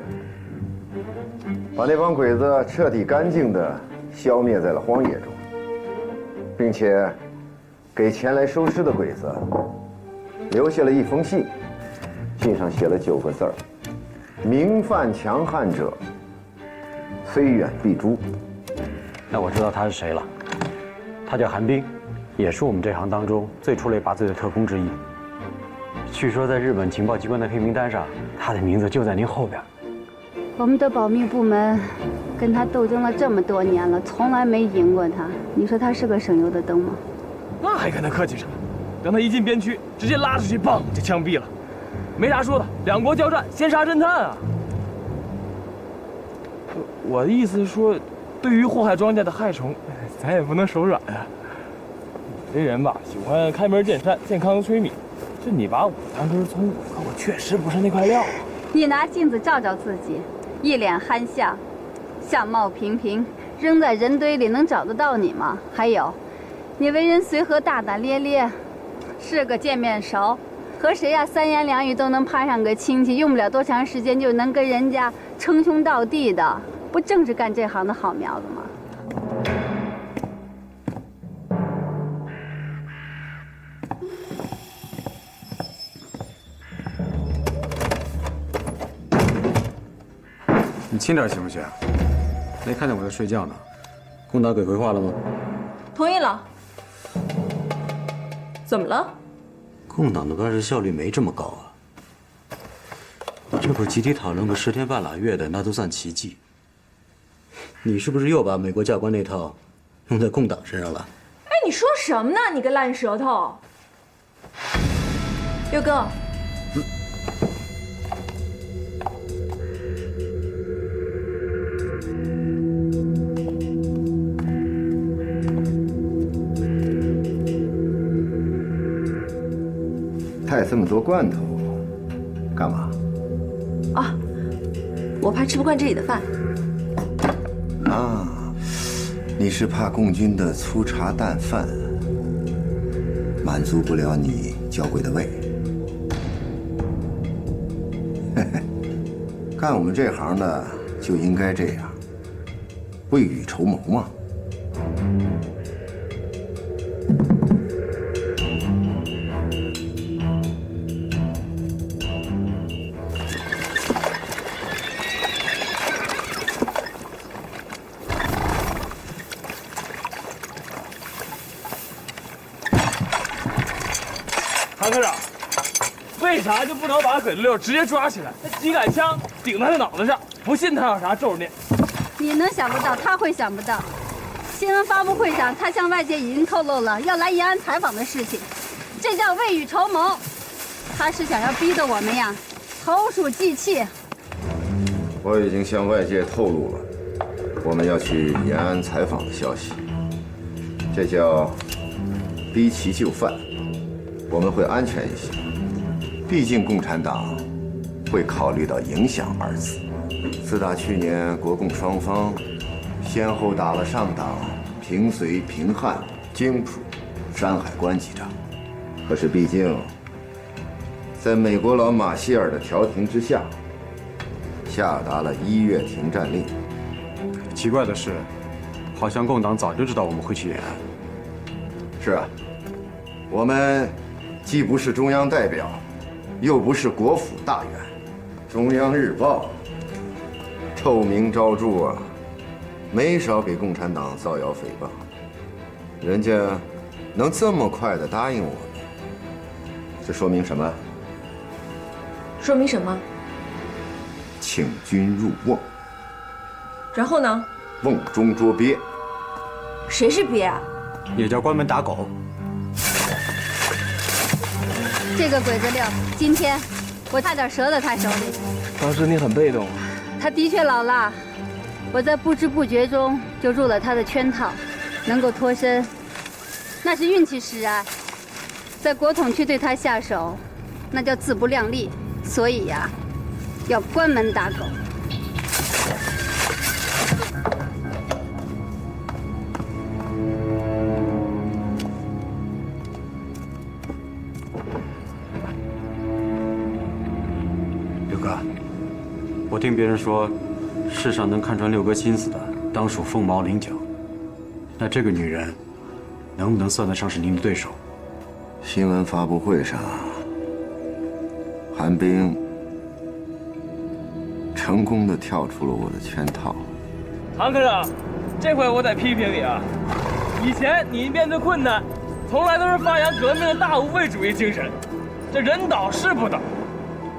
把那幫鬼子徹底乾淨地消滅在了荒野中，並且給前來收屍的鬼子留下了一封信，信上寫了9個字兒：明犯強悍者，雖遠必誅。那我知道他是誰了，他叫韓冰，也是我們這行當中最出類拔萃的特工之一。據說在日本情報機關的黑名單上，他的名字就在您後邊。我們的保密部門跟他鬥爭了這麼多年了，從來沒贏過他。你說他是個省油的燈嗎？那還跟他客氣什麼？等他一進邊區，直接拉出去，砰就槍斃了。沒啥說的，兩國交戰，先殺偵探啊！我的意思是說，對於禍害莊稼的害蟲，咱也不能手軟啊。你這人吧，喜歡開門見山，健康催眠。這你把我當根蔥，可我確實不是那塊料。你拿鏡子照照自己。一臉憨相，相貌平平，扔在人堆裡能找得到你嗎？還有，你為人隨和大大咧咧，是個見面熟，和誰3言2語都能攀上個親戚，用不了多長時間就能跟人家稱兄道弟的，不正是幹這行的好苗子嗎？轻點行不行？没看见我在睡觉呢。共党给回话了吗？同意了。怎么了？共党的办事效率没这么高啊。这会儿集体讨论个10天半拉月的，那都算奇迹。你是不是又把美国教官那套用在共党身上了？哎，你说什么呢？你个烂舌头！六哥。带这么多罐头，干嘛？啊，我怕吃不惯这里的饭。啊，你是怕共军的粗茶淡饭满足不了你娇贵的胃？嘿嘿，干我们这行的就应该这样，未雨绸缪嘛。韩科长，为啥就不能把鬼子六直接抓起来？那几杆枪顶他的脑袋上，不信他有啥咒念？你能想不到，他会想不到。新闻发布会上，他向外界已经透露了要来延安采访的事情，这叫未雨绸缪。他是想要逼得我们呀，投鼠忌器。我已经向外界透露了我们要去延安采访的消息，这叫逼其就范。我们会安全一些，毕竟共产党会考虑到影响二字。自打去年国共双方先后打了上党、平绥、平汉、津浦、山海关几仗，可是毕竟在美国佬马歇尔的调停之下，下达了1月停战令。奇怪的是，好像共党早就知道我们会去延安。是啊，我们既不是中央代表，又不是国府大员，中央日报臭名昭著啊，没少给共产党造谣诽谤。人家能这么快的答应我们，这说明什么？说明什么？请君入瓮。然后呢？瓮中捉鳖。谁是鳖啊？也叫关门打狗。这个鬼子六，今天我差点折在他手里。当时你很被动。他的确老辣，我在不知不觉中就入了他的圈套，能够脱身，那是运气使然。在国统区对他下手，那叫自不量力。所以呀，要关门打狗。六哥，我听别人说，世上能看穿六哥心思的，当属凤毛麟角。那这个女人，能不能算得上是您的对手？新闻发布会上，韩冰成功地跳出了我的圈套。韩科长，这回我得批评你啊！以前你面对困难，从来都是发扬革命的大无畏主义精神，这人倒是不倒。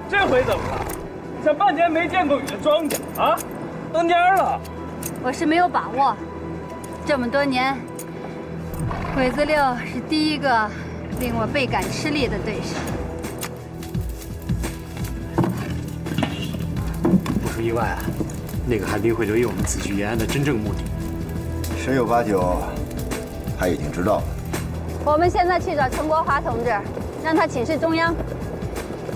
这回怎么了？像半年没见过雨的庄稼啊，登尖了。我是没有把握，这么多年，鬼子六是第一个令我倍感吃力的对手。不出意外啊，那个韩冰会留意我们此去延安的真正目的。十有八九，他已经知道了。我们现在去找陈国华同志，让他请示中央，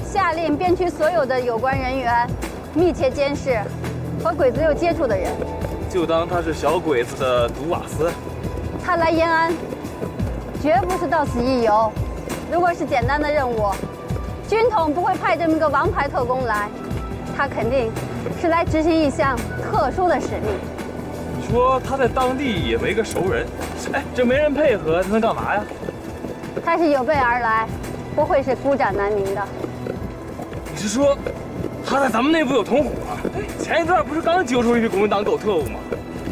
下令边区所有的有关人员密切监视和鬼子六接触的人。就当他是小鬼子的毒瓦斯。他来延安，绝不是到此一游。如果是简单的任务，军统不会派这么个王牌特工来，他肯定是来执行一项特殊的使命。你说他在当地也没个熟人，哎，这没人配合，他能干嘛呀？他是有备而来，不会是孤掌难鸣的。你是说，他在咱们内部有同伙，前一段不是刚揪出一批国民党狗特务吗？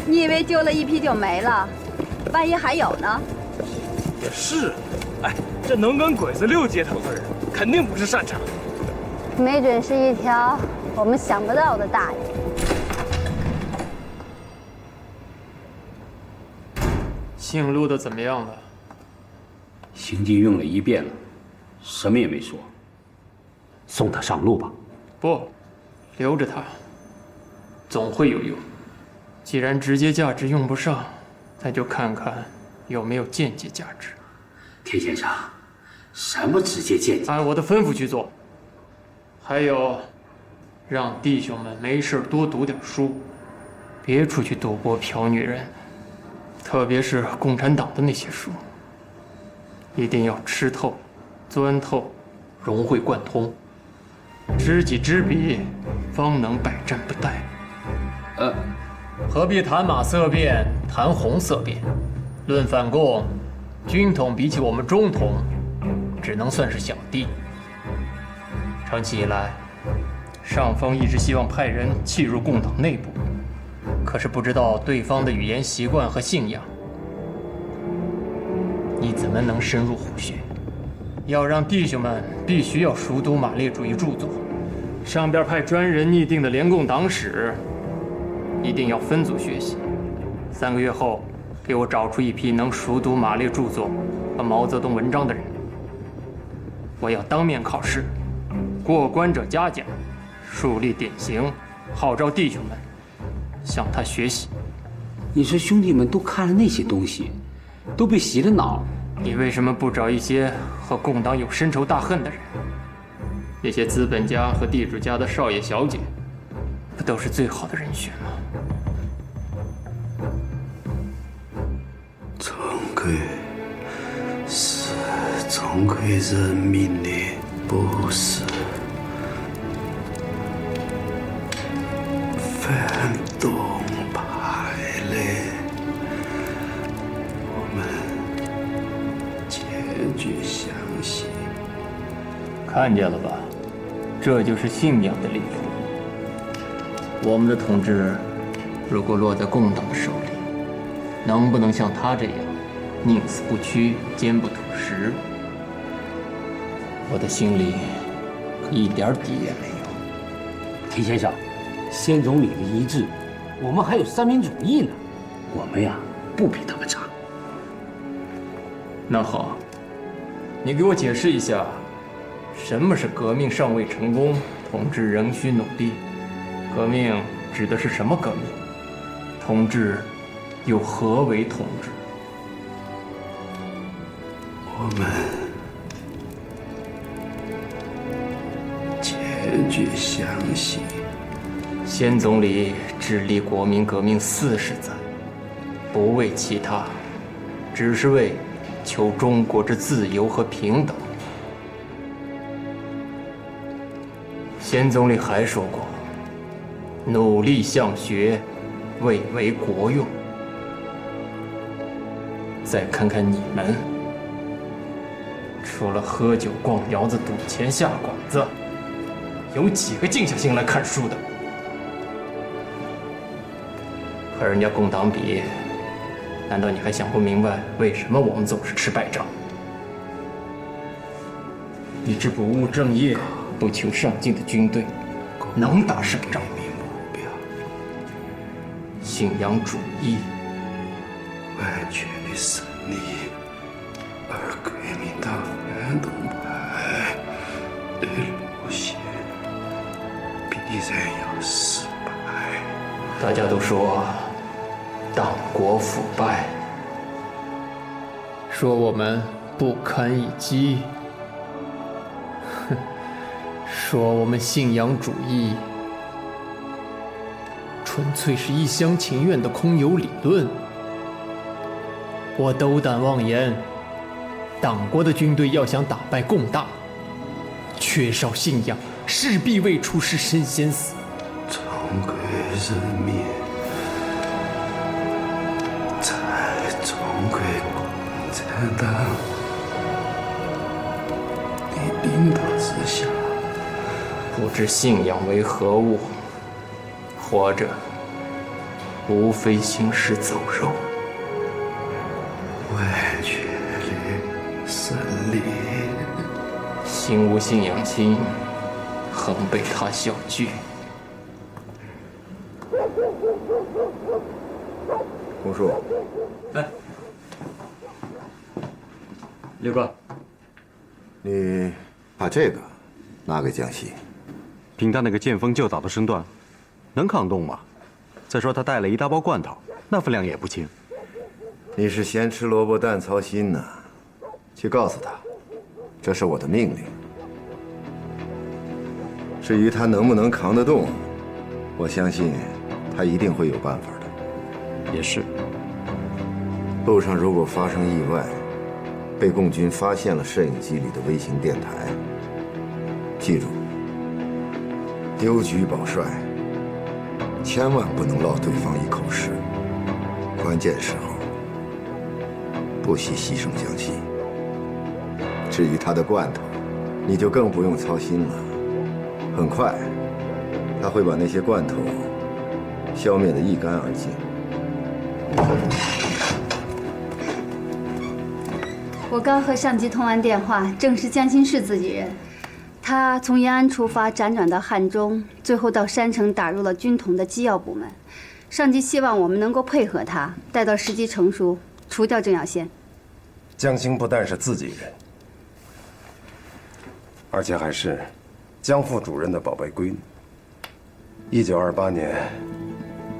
你以为揪了一批就没了？万一还有呢？也是，哎，这能跟鬼子六接头的人，肯定不是善茬。没准是一条我们想不到的大鱼。姓陆的怎么样了？刑警用了一遍了，什么也没说。送他上路吧。不，留着他，总会有用。既然直接价值用不上，那就看看有没有间接价值。田先生，什么直接间接？按我的吩咐去做。还有，让弟兄们没事多读点书，别出去赌博嫖女人，特別是共產黨的那些書，一定要吃透、鑽透、融會貫通，知己知彼，方能百戰不殆。何必談馬色變，談紅色變？論反共，軍統比起我們中統，只能算是小弟。長期以來，上方一直希望派人契入共黨內部，可是不知道對方的語言習慣和信仰，你怎麼能深入虎穴？要讓弟兄們必須要熟讀馬列主義著作，上邊派專人擬定的聯共黨史，一定要分組學習。3個月後，給我找出一批能熟讀馬列著作和毛澤東文章的人，我要當面考試，過關者嘉獎，樹立典型，號召弟兄們向他學習。你說兄弟們都看了那些東西，都被洗了腦，你為什麼不找一些和共黨有深仇大恨的人？那些資本家和地主家的少爺小姐，不都是最好的人選嗎？中國是中國人民的，不是反動派的，我們堅決相信。看見了吧，這就是信仰的力量。我們的統治如果落在共黨的手裡，能不能像他這樣寧死不屈、堅不吐實？我的心裡可一點底也沒有。田先生，先總理的遺志，我們還有三民主義呢，我們呀不比他們差。那好，你給我解釋一下，什麼是革命尚未成功，統治仍需努力？革命指的是什麼革命？統治又何為統治？我們堅決相信。先總理致力國民革命40載，不為其他，只是為求中國之自由和平等。先總理還說過，努力向學，為為國用。再看看你們，除了喝酒、逛窯子、賭錢、下館子，有幾個靜下心來看書的？和人家共黨比，難道你還想不明白為什麼我們總是吃敗仗？一支不務正業、不求上進的軍隊，能打勝仗嗎？信仰主義，完全的勝利，而國民黨反動派的路線必然要失敗。大家都說黨國腐敗，說我們不堪一擊，說我們信仰主義純粹是一廂情願的空有理論。我斗膽妄言，黨國的軍隊要想打敗共黨，缺少信仰，勢必為出師身先死。中國人民在中國共產黨的領導之下，不知信仰為何物，活着無非行屍走肉。歪曲里森林，心无信仰心，恒被他小覷。胡叔，哎，六哥，你把这个拿给江西。凭他那个见风就倒的身段，能抗冻吗？再说他带了一大包罐头，那分量也不轻。你是嫌吃萝卜淡操心呢？去告诉他，这是我的命令。至于他能不能扛得动，我相信他一定会有办法的。也是。路上如果发生意外，被共军发现了摄影机里的微型电台，记住，丢车保帅，千万不能落对方一口实。关键时候，不惜牺牲江西。至于他的罐头，你就更不用操心了。很快，他会把那些罐头消灭得一干二净。我刚和上级通完電話，證實江心是自己人。他從延安出發，輾轉到漢中，最後到山城打入了軍統的機要部門。上級希望我們能夠配合他，待到時機成熟，除掉鄭耀先。江心不但是自己人，而且還是江副主任的寶貝閨女。1928年，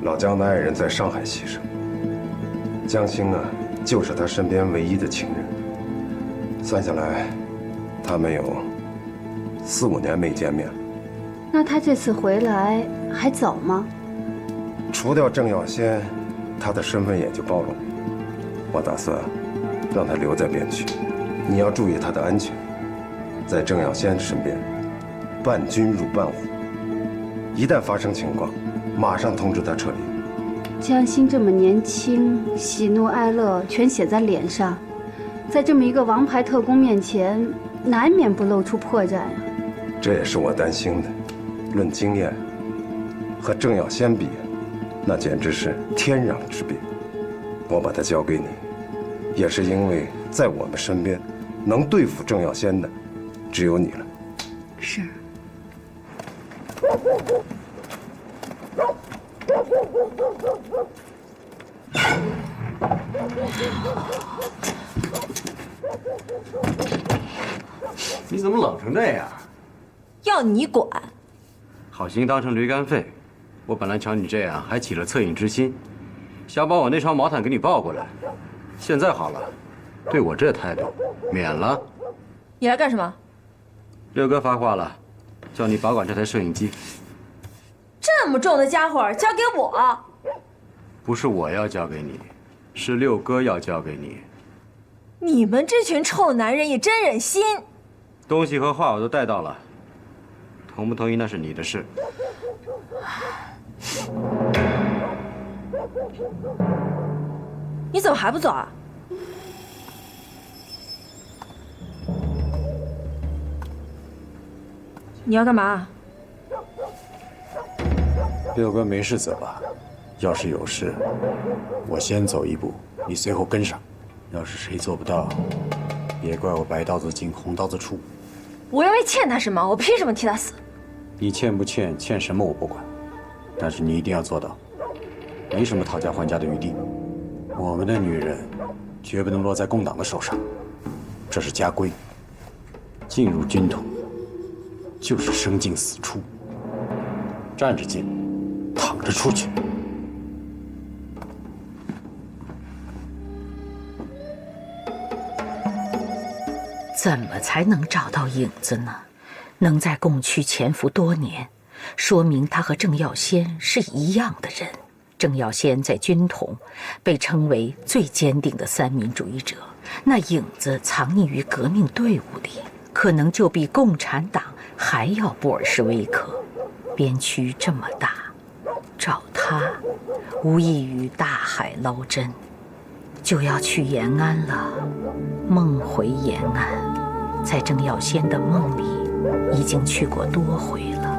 老江的愛人在上海犧牲，江心啊，就是他身邊唯一的情人。算下來，他們有4、5年沒見面了。那他這次回來還早嗎？除掉鄭耀先，他的身份也就暴露。我打算讓他留在邊區，你要注意他的安全，在鄭耀先身邊，伴君如伴虎。一旦發生情況，馬上通知他撤離。江心這麼年輕，喜怒哀樂全寫在臉上，在這麼一個王牌特工面前，難免不露出破綻啊。這也是我擔心的。論經驗，和鄭耀先比，那簡直是天壤之別。我把他交給你，也是因為在我們身邊，能對付鄭耀先的，只有你了。是。你怎麼冷成這樣？要你管！好心當成驢肝肺，我本來瞧你這樣還起了惻隱之心，想把我那雙毛毯給你抱過來。現在好了，對我這態度，免了。你來幹什麼？六哥發話了，叫你保管這台攝影機。這麼重的家伙交給我？不是我要交給你，是六哥要交給你。你們這群臭男人也真忍心！東西和話我都帶到了，同不同意那是你的事。你怎麼還不走啊？你要幹嘛？六哥沒事則罷，要是有事，我先走一步，你隨後跟上。要是誰做不到，別怪我白刀子進紅刀子出。我又沒欠他什麼，我憑什麼替他死？你欠不欠，欠什麼我不管，但是你一定要做到，沒什麼討價還價的餘地。我們的女人絕不能落在共黨的手上，這是家規。進入軍統就是生進死出，站着進，躺着出去。怎麼才能找到影子呢？能在共區潛伏多年，說明他和鄭耀先是一樣的人。鄭耀先在軍統被稱為最堅定的三民主義者，那影子藏匿於革命隊伍裡，可能就比共產黨還要布爾什維克。邊區這麼大，找他無異於大海撈針。就要去延安了，夢回延安，在鄭耀先的夢裡已經去過多回了。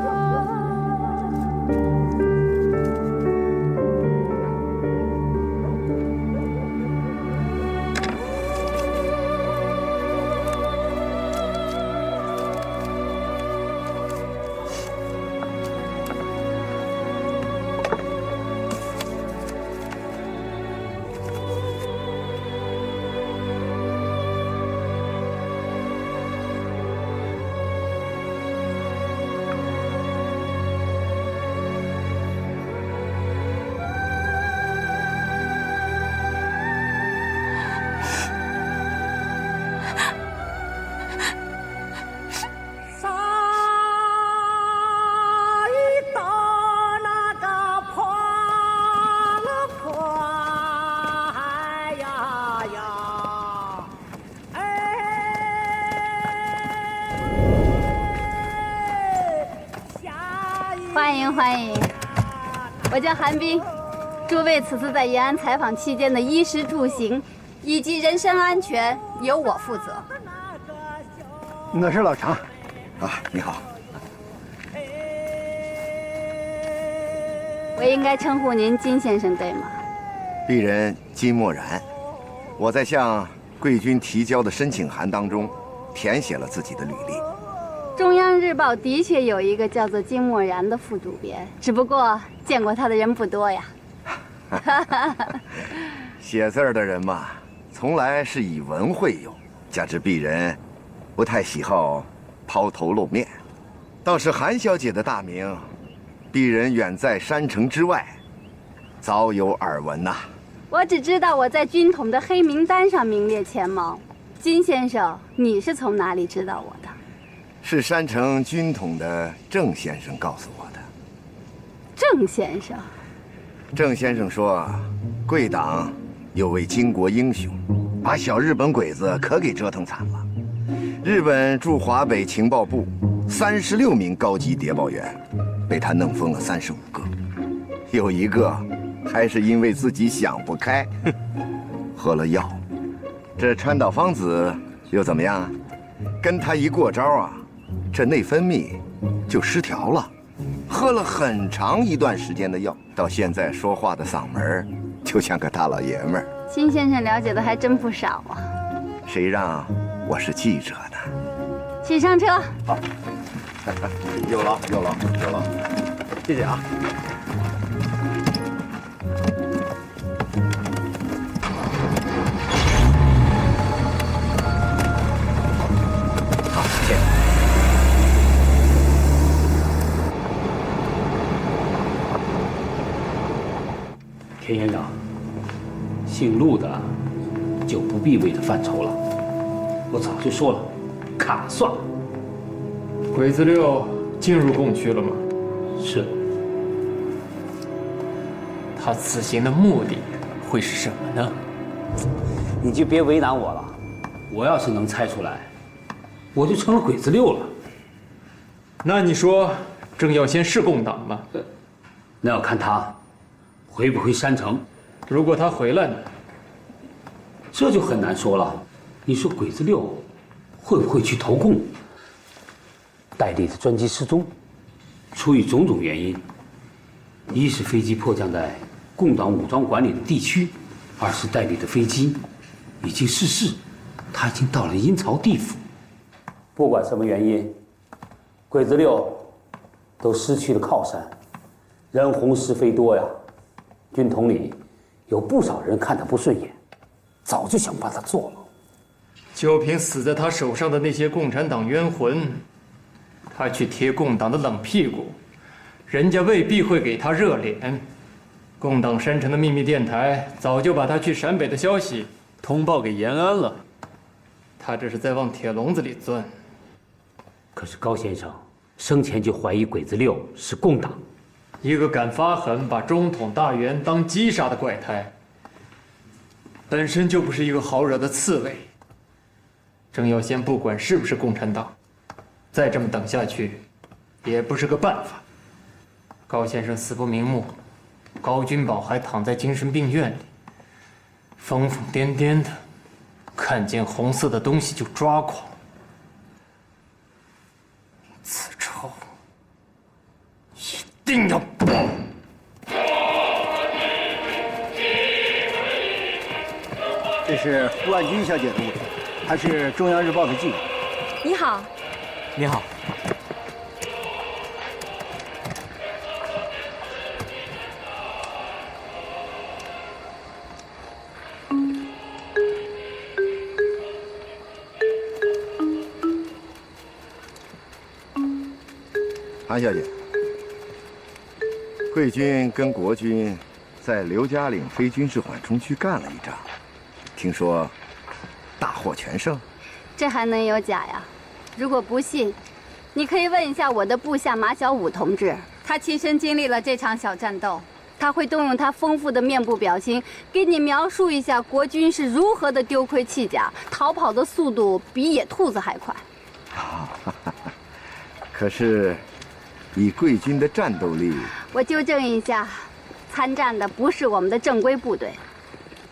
歡迎歡迎，我叫韓冰，諸位此次在延安採訪期間的衣食住行以及人身安全由我負責。我是老常，你好。我應該稱呼您金先生對嗎？鄙人金默然，我在向貴軍提交的申請函當中填寫了自己的履歷。中央日報的確有一個叫做金默然的副主編，只不過見過他的人不多呀。寫字兒的人嘛，從來是以文會友，加之鄙人不太喜好拋頭露面，倒是韓小姐的大名，鄙人遠在山城之外，早有耳聞吶。我只知道我在軍統的黑名單上名列前茅。金先生，你是從哪裡知道我的？是山城軍統的鄭先生告訴我的。鄭先生？鄭先生說，貴黨有位巾幗英雄，把小日本鬼子可給折騰慘了。日本駐華北情報部36名高級諜報員，被他弄瘋了35個，有一個還是因為自己想不開，喝了藥。這川島芳子又怎麼樣？跟他一過招啊，這內分泌就失調了，喝了很長一段時間的藥，到現在說話的嗓門就像個大老爺們兒。金先生了解的還真不少啊。誰讓我是記者呢？請上車。好。有勞，有勞，有勞。謝謝啊。好，謝謝。田先生，姓陆的就不必为他犯愁了。我早就说了，砍了算了。鬼子6进入共区了吗？是。他此行的目的会是什么呢？你就別為難我了。我要是能猜出來，我就成了鬼子6了。那你說鄭耀先是共黨嗎？那要看他回不回山城。如果他回來呢？這就很難說了。你說鬼子6會不會去投共？戴笠的專機失蹤，出於種種原因，一是飛機迫降在共黨武裝管理的地區，二是戴笠的飛機已經失事，他已經到了陰曹地府。不管什麼原因，鬼子6都失去了靠山，人紅是非多呀。軍統裡有不少人看他不順眼，早就想把他做了。就憑死在他手上的那些共產黨冤魂，他去貼共黨的冷屁股，人家未必會給他熱臉。共黨山城的秘密電台早就把他去陝北的消息通報給延安了，他這是在往鐵籠子裡鑽。可是高先生生前就懷疑鬼子6是共黨，一個敢發狠把中統大員當雞殺的怪胎，本身就不是一個好惹的刺蝟。鄭耀先不管是不是共產黨，再這麼等下去，也不是個辦法。高先生死不瞑目，高君寶還躺在精神病院裡，瘋瘋癲癲的，看見紅色的東西就抓狂。此仇一定要報！這是顧萬軍小姐的物品，她是中央日報的記者。你好。你好。韓小姐，貴軍跟國軍在劉家嶺非軍事緩衝區幹了一仗，聽說大獲全勝。這還能有假呀？如果不信，你可以問一下我的部下馬曉武同志，他親身經歷了這場小戰鬥，他會動用他豐富的面部表情，給你描述一下國軍是如何的丟盔棄甲，逃跑的速度比野兔子還快。可是，以貴軍的戰鬥力，我糾正一下，參戰的不是我們的正規部隊。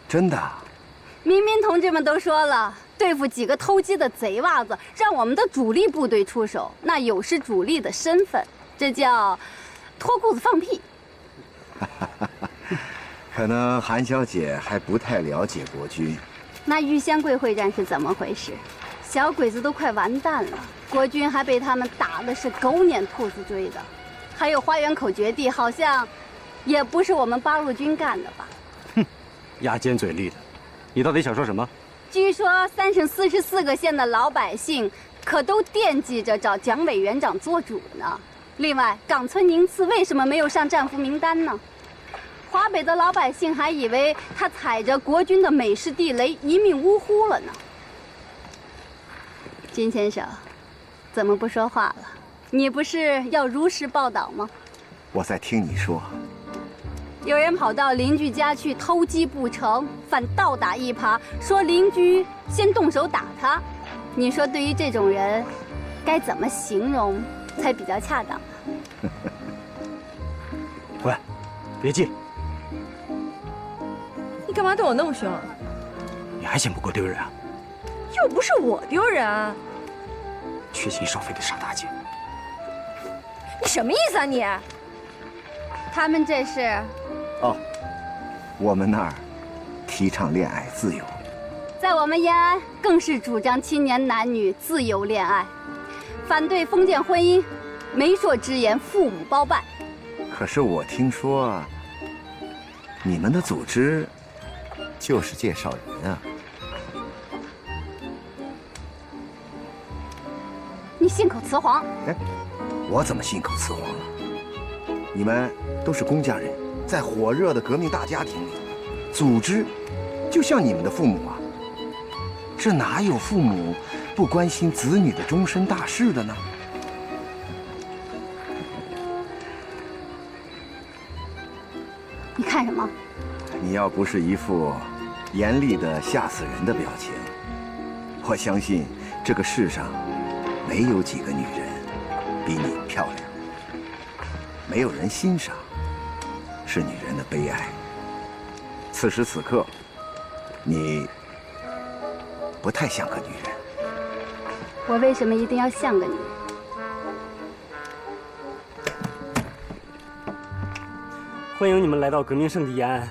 真的？民兵同志們都說了，對付幾個偷雞的賊娃子，讓我們的主力部隊出手，那有失主力的身份，這叫脫褲子放屁。可能韓小姐還不太了解國軍。那玉仙桂會戰是怎麼回事？小鬼子都快完蛋了，國軍還被他們打的是狗撵兔子追的。還有花園口絕地，好像也不是我們八路軍幹的吧？哼，牙尖嘴利的，你到底想說什麼？據說3省44個縣的老百姓可都惦記着找蒋委員長做主呢。另外，冈村寧次為什麼沒有上戰俘名單呢？華北的老百姓還以為他踩着國軍的美式地雷一命嗚呼了呢。金先生，怎麼不說話了？你不是要如實報道嗎？我在聽你說。有人跑到鄰居家去偷雞不成，反倒打一耙，說鄰居先動手打他。你說對於這種人，該怎麼形容才比較恰當呢？喂，別急。你幹嘛對我那麼凶？你還嫌不夠丟人啊？又不是我丟人啊！缺心少肺的傻大姐。你什么意思啊你？他们这是……哦，我們那兒提倡戀愛自由，在我們延安更是主張青年男女自由戀愛，反對封建婚姻，媒妁之言，父母包辦。可是我聽說，你們的組織就是介紹人啊。你信口雌黃。哎，我怎麼信口雌黃了？你們都是工匠人，在火熱的革命大家庭裡，組織就像你們的父母啊。這哪有父母不關心子女的終身大事的呢？你看什麼？你要不是一副嚴厲的嚇死人的表情，我相信這個世上沒有幾個女人比你漂亮。沒有人欣賞，是女人的悲哀。此時此刻，你不太像個女人。我為什麼一定要像個女人？歡迎你們來到革命聖地延安。